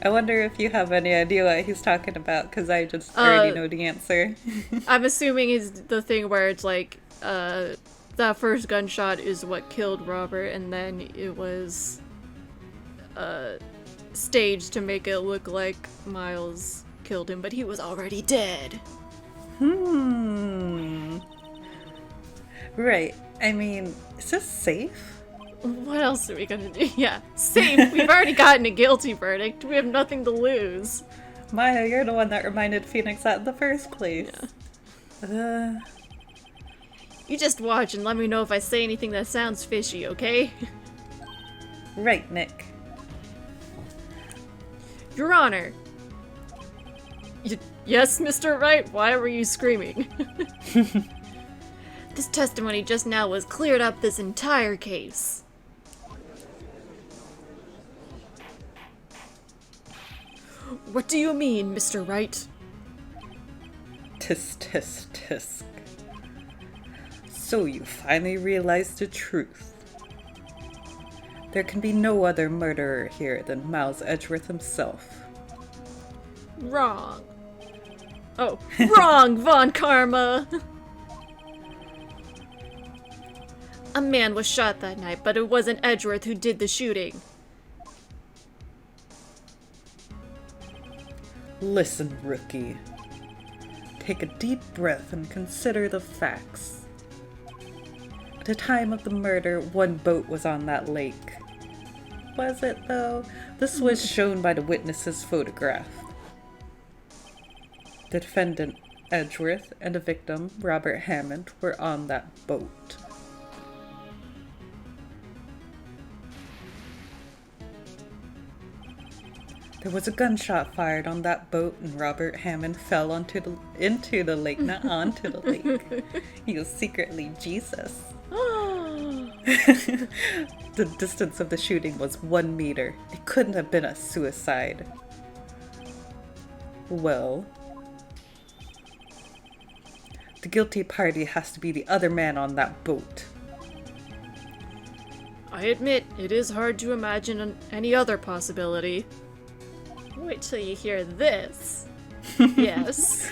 I wonder if you have any idea what he's talking about, because I just already know the answer. I'm assuming is the thing where it's like, that first gunshot is what killed Robert, and then it was, staged to make it look like Miles killed him, but he was already dead. Right. I mean, is this safe? What else are we gonna do? Yeah, safe. We've already gotten a guilty verdict. We have nothing to lose. Maya, you're the one that reminded Phoenix that in the first place. Yeah. You just watch and let me know if I say anything that sounds fishy, okay? Right, Nick. Your Honor. Yes, Mr. Wright? Why were you screaming? This testimony just now was cleared up this entire case. What do you mean, Mr. Wright? Tisk, tisk, tisk. So you finally realized the truth. There can be no other murderer here than Miles Edgeworth himself. Wrong. Oh, wrong, Von Karma! A man was shot that night, but it wasn't Edgeworth who did the shooting. Listen, rookie. Take a deep breath and consider the facts. At the time of the murder, one boat was on that lake. Was it, though? This was shown by the witness's photograph. The defendant, Edgeworth, and the victim, Robert Hammond, were on that boat. There was a gunshot fired on that boat, and Robert Hammond fell into the lake, not onto the lake. He was secretly Jesus. The distance of the shooting was 1 meter. It couldn't have been a suicide. Well, the guilty party has to be the other man on that boat. I admit, it is hard to imagine any other possibility. Wait till you hear this. Yes.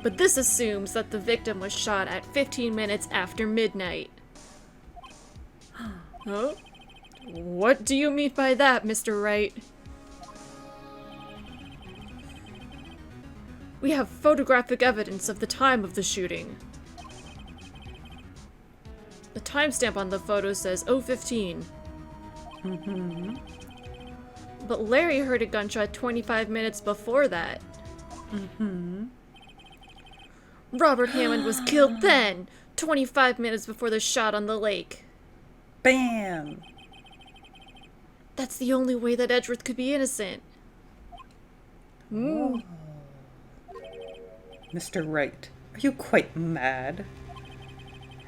But this assumes that the victim was shot at 15 minutes after midnight. Huh? What do you mean by that, Mr. Wright? We have photographic evidence of the time of the shooting. The timestamp on the photo says 0:15. But Larry heard a gunshot 25 minutes before that. Robert Hammond was killed then, 25 minutes before the shot on the lake. Bam! That's the only way that Edgeworth could be innocent. Mr. Wright, are you quite mad?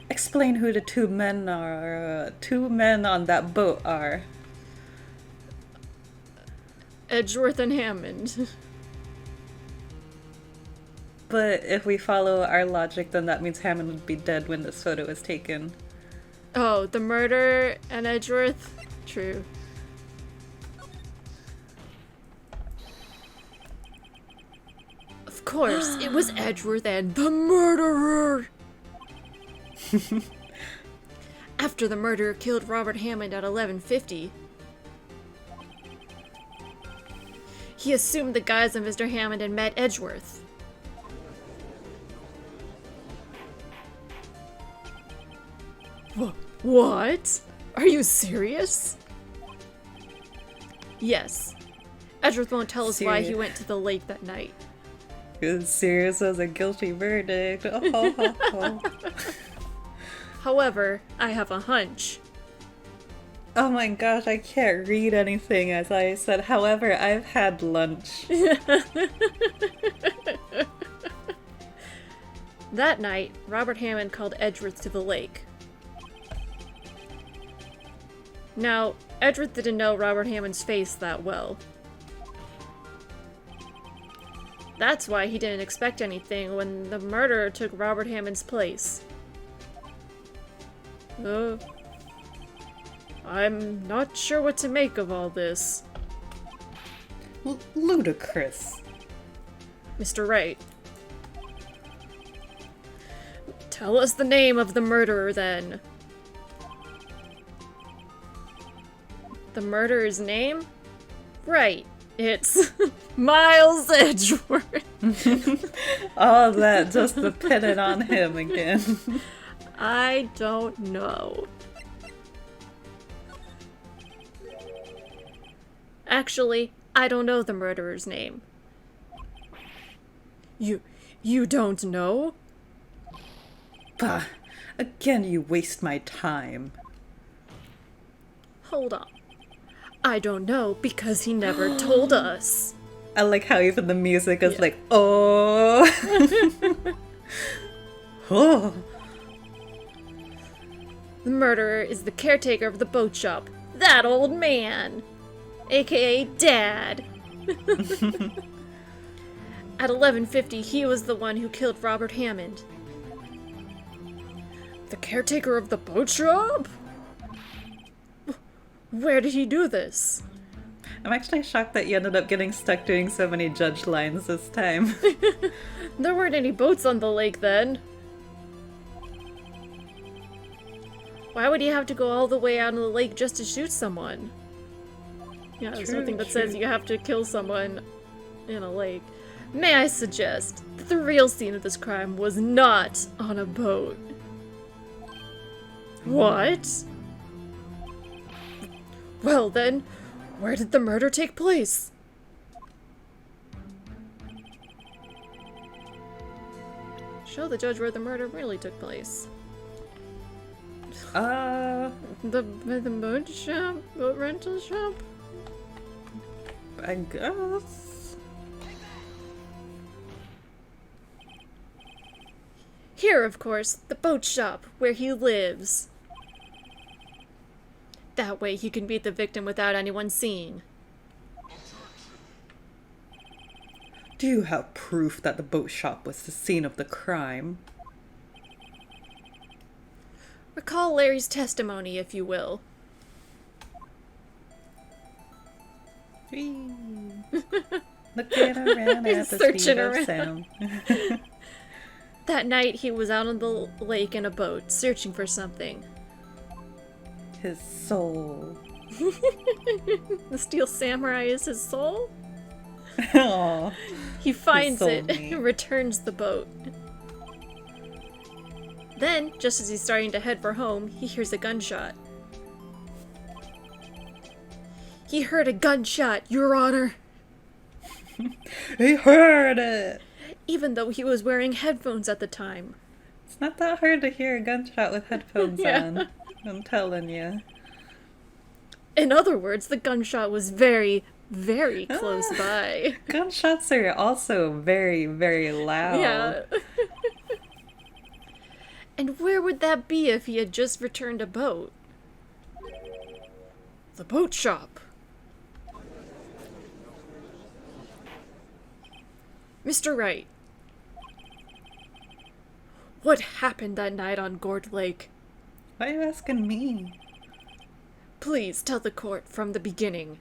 Explain who the two men on that boat are. Edgeworth and Hammond. But if we follow our logic, then that means Hammond would be dead when this photo was taken. Oh, the murderer and Edgeworth? True. Of course, it was Edgeworth and the murderer! After the murderer killed Robert Hammond at 11:50, he assumed the guise of Mr. Hammond and met Edgeworth. What? Are you serious? Yes. Edgeworth won't tell us why he Serious. went to the lake that night. Serious as a guilty verdict. Oh. However, I have a hunch. Oh my gosh, I can't read anything as I said. However, I've had lunch. That night, Robert Hammond called Edgeworth to the lake. Now, Edgeworth didn't know Robert Hammond's face that well. That's why he didn't expect anything when the murderer took Robert Hammond's place. I'm not sure what to make of all this. Ludicrous. Mr. Wright. Tell us the name of the murderer, then. The murderer's name? Right. It's Miles Edgeworth. All that just to pin it on him again. I don't know. Actually, I don't know the murderer's name. You don't know? Bah, again you waste my time. Hold on. I don't know because he never told us. I like how even the music is like, oh. Oh. The murderer is the caretaker of the boat shop. That old man! AKA Dad! At 11:50, he was the one who killed Robert Hammond. The caretaker of the boat shop? Where did he do this? I'm actually shocked that you ended up getting stuck doing so many judge lines this time. There weren't any boats on the lake then. Why would he have to go all the way out on the lake just to shoot someone? Yeah, there's True, nothing that true. says you have to kill someone in a lake. May I suggest that the real scene of this crime was not on a boat? What? Well then, where did the murder take place? Show the judge where the murder really took place. The boat shop? Boat rental shop? I guess. Here, of course, the boat shop, where he lives. That way he can beat the victim without anyone seeing. Do you have proof that the boat shop was the scene of the crime? Recall Larry's testimony, if you will. Whee. Looking around at the Searching speed of around. sound. That night he was out on the lake in a boat, searching for something. His soul. The Steel Samurai is his soul? Aww. He finds it soulmate. and returns the boat. Then, just as he's starting to head for home, he hears a gunshot. He heard a gunshot, Your Honor! He heard it! Even though he was wearing headphones at the time. It's not that hard to hear a gunshot with headphones Yeah. on. I'm telling you. In other words, the gunshot was very, very close by. Gunshots are also very, very loud. Yeah. And where would that be if he had just returned a boat? The boat shop. Mr. Wright. What happened that night on Gourd Lake? Why are you asking me? Please tell the court from the beginning.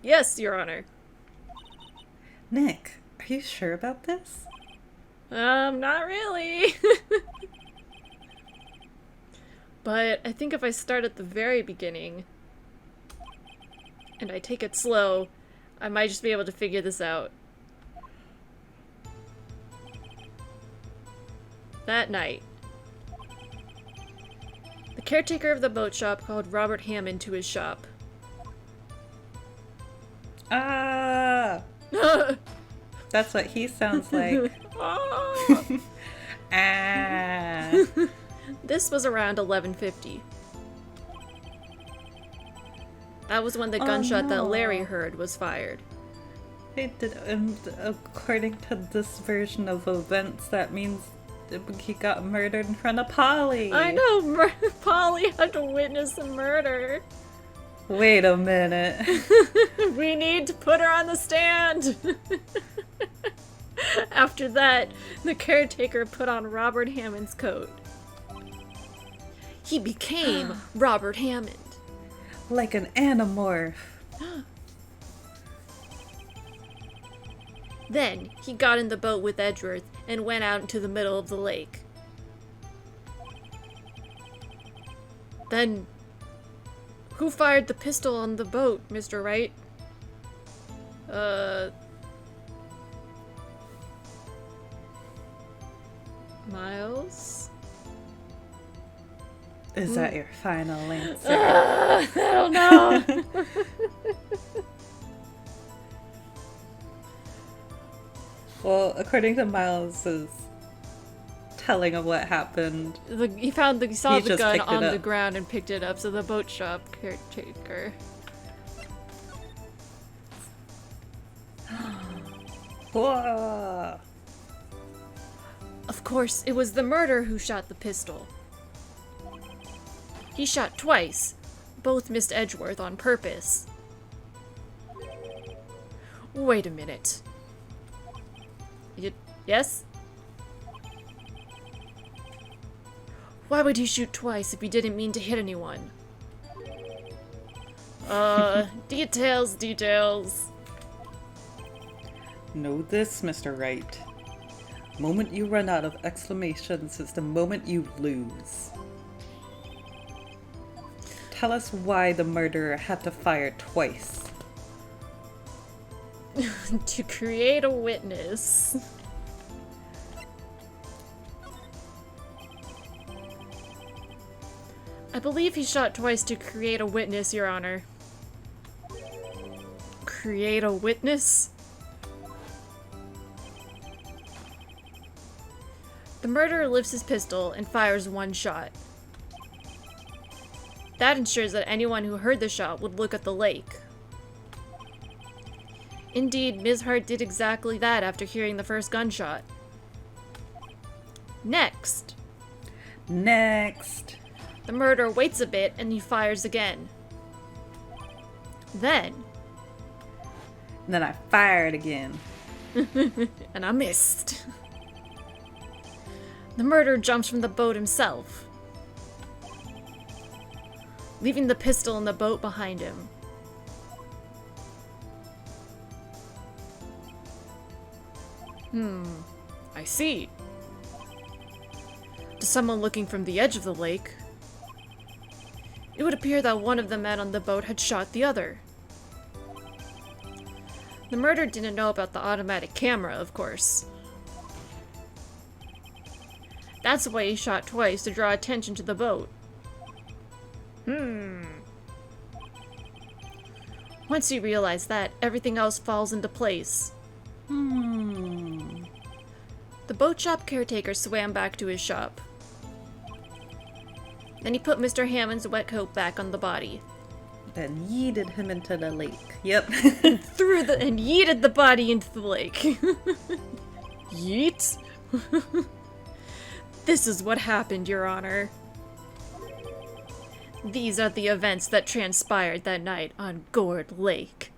Yes, Your Honor. Nick, are you sure about this? Not really. But I think if I start at the very beginning and I take it slow, I might just be able to figure this out. That night, the caretaker of the boat shop called Robert Hammond to his shop. Ah! That's what he sounds like. Ah! This was around 11:50. That was when the gunshot that Larry heard was fired. They did, according to this version of events, that means he got murdered in front of Polly. I know, Polly had to witness the murder. Wait a minute. We need to put her on the stand. After that, the caretaker put on Robert Hammond's coat. He became Robert Hammond. Like an animorph. Then, he got in the boat with Edgeworth and went out into the middle of the lake. Then, who fired the pistol on the boat, Mr. Wright? Miles? Is that your final answer? I don't know. Well, according to Miles's telling of what happened, He saw He the just gun picked it on the up. ground and picked it up, so the boat shop caretaker. whoa, Of course, it was the murderer who shot the pistol. He shot twice. Both missed Edgeworth on purpose. Wait a minute. Yes? Why would he shoot twice if he didn't mean to hit anyone? Details. know this, Mr. Wright. Moment you run out of exclamations is the moment you lose. Tell us why the murderer had to fire twice. To create a witness. I believe he shot twice to create a witness, Your Honor. Create a witness? The murderer lifts his pistol and fires one shot. That ensures that anyone who heard the shot would look at the lake. Indeed, Ms. Hart did exactly that after hearing the first gunshot. Next, the murderer waits a bit and he fires again. Then I fired again. and I missed. The murderer jumps from the boat himself, leaving the pistol in the boat behind him. I see. To someone looking from the edge of the lake, it would appear that one of the men on the boat had shot the other. The murderer didn't know about the automatic camera, of course. That's why he shot twice, to draw attention to the boat. Once you realize that, everything else falls into place. The boat shop caretaker swam back to his shop. Then he put Mr. Hammond's wet coat back on the body. Then yeeted him into the lake. Yep. And yeeted the body into the lake. Yeet? This is what happened, Your Honor. These are the events that transpired that night on Gourd Lake.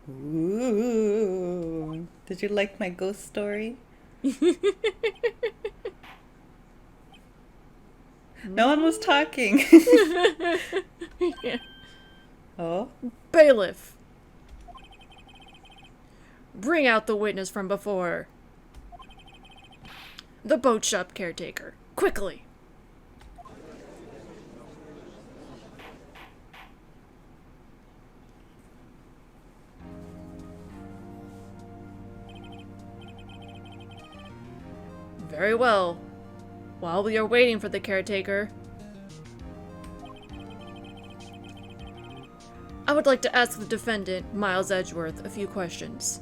Ooh. Did you like my ghost story? No one was talking. Yeah. Oh? Bailiff! Bring out the witness from before. The boat shop caretaker. Quickly! Very well. While we are waiting for the caretaker, I would like to ask the defendant, Miles Edgeworth, a few questions.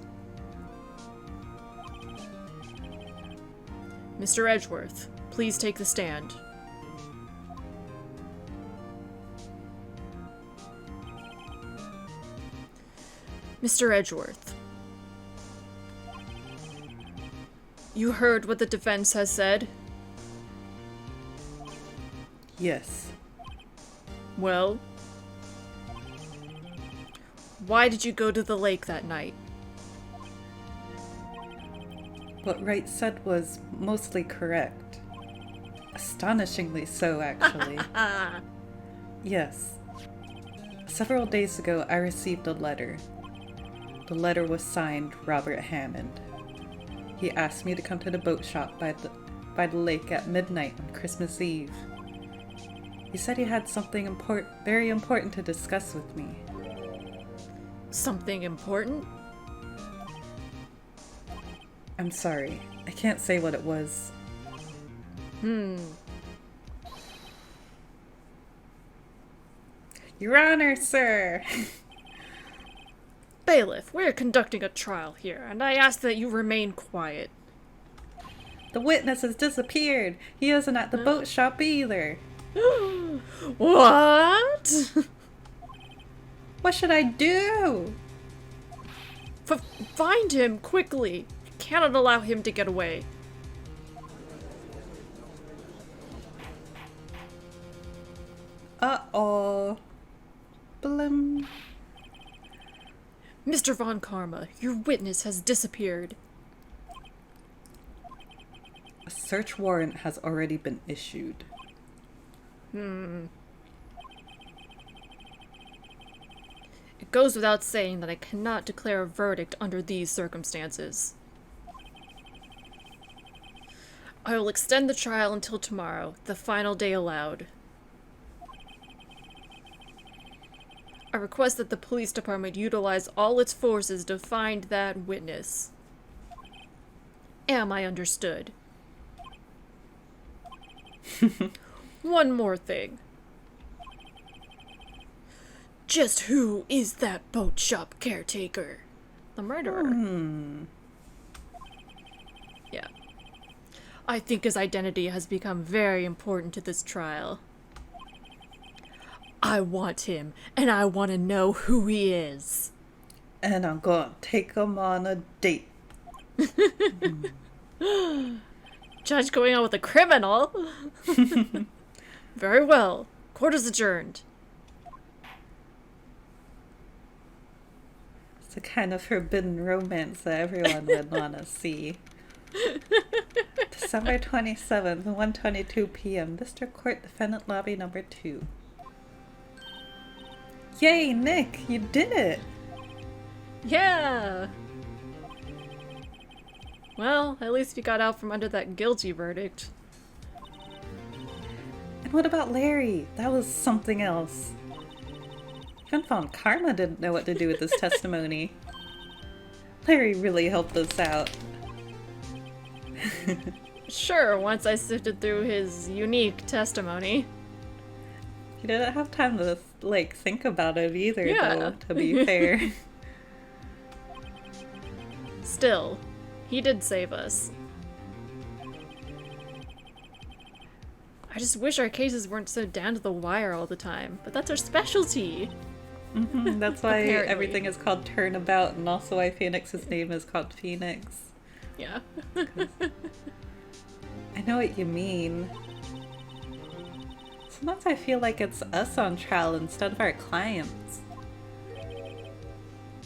Mr. Edgeworth, please take the stand. Mr. Edgeworth, you heard what the defense has said? Yes. Well, why did you go to the lake that night? What Wright said was mostly correct. Astonishingly so, actually. Yes. Several days ago, I received a letter. The letter was signed Robert Hammond. He asked me to come to the boat shop by the lake at midnight on Christmas Eve. He said he had something very important to discuss with me. Something important? I'm sorry. I can't say what it was. Your Honor, sir! Bailiff, we're conducting a trial here, and I ask that you remain quiet. The witness has disappeared! He isn't at the boat shop either! What? What should I do? Find him, quickly! You cannot allow him to get away. Uh-oh. Blim. Mr. Von Karma, your witness has disappeared. A search warrant has already been issued. It goes without saying that I cannot declare a verdict under these circumstances. I will extend the trial until tomorrow, the final day allowed. I request that the police department utilize all its forces to find that witness. Am I understood? One more thing. Just who is that boat shop caretaker? The murderer. Yeah. I think his identity has become very important to this trial. I want him, and I want to know who he is. And I'm gonna take him on a date. Judge going on with a criminal? Very well. Court is adjourned. It's the kind of forbidden romance that everyone would want to see. December 27th, 1:22 p.m. District Court Defendant Lobby number 2. Yay, Nick! You did it! Yeah! Well, at least we got out from under that guilty verdict. And what about Larry? That was something else. Even Von Karma didn't know what to do with his testimony. Larry really helped us out. Sure, once I sifted through his unique testimony. He didn't have time to, think about it either, Yeah. though, to be fair. Still, he did save us. I just wish our cases weren't so down to the wire all the time, but that's our specialty. That's why Apparently. everything is called Turnabout, and also why Phoenix's name is called Phoenix. Yeah. I know what you mean. Sometimes I feel like it's us on trial instead of our clients.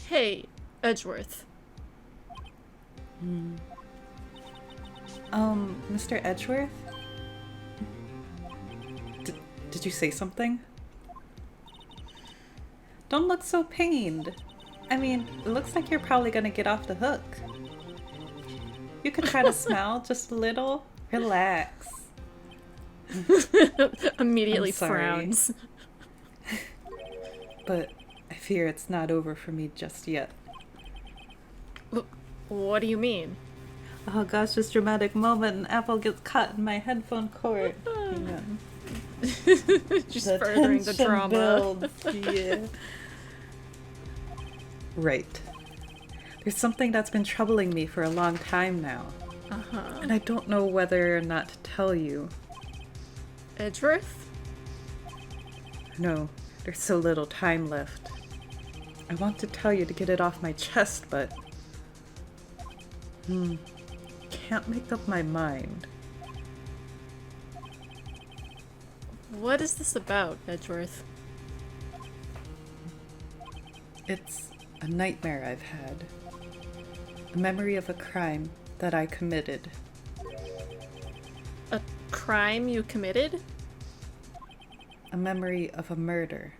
Hey, Edgeworth. Mr. Edgeworth? Did you say something? Don't look so pained. I mean, it looks like you're probably gonna get off the hook. You could try to smile just a little. Relax. Immediately I'm sorry. frowns. But I fear it's not over for me just yet. What do you mean? Oh gosh, this dramatic moment, and Apple gets caught in my headphone cord. Hang on. Just The furthering the tension drama. builds, yeah. Right. There's something that's been troubling me for a long time now. Uh-huh. And I don't know whether or not to tell you. Edgeworth? No, there's so little time left. I want to tell you to get it off my chest, but... can't make up my mind. What is this about, Edgeworth? It's a nightmare I've had. A memory of a crime that I committed. A crime you committed? A memory of a murder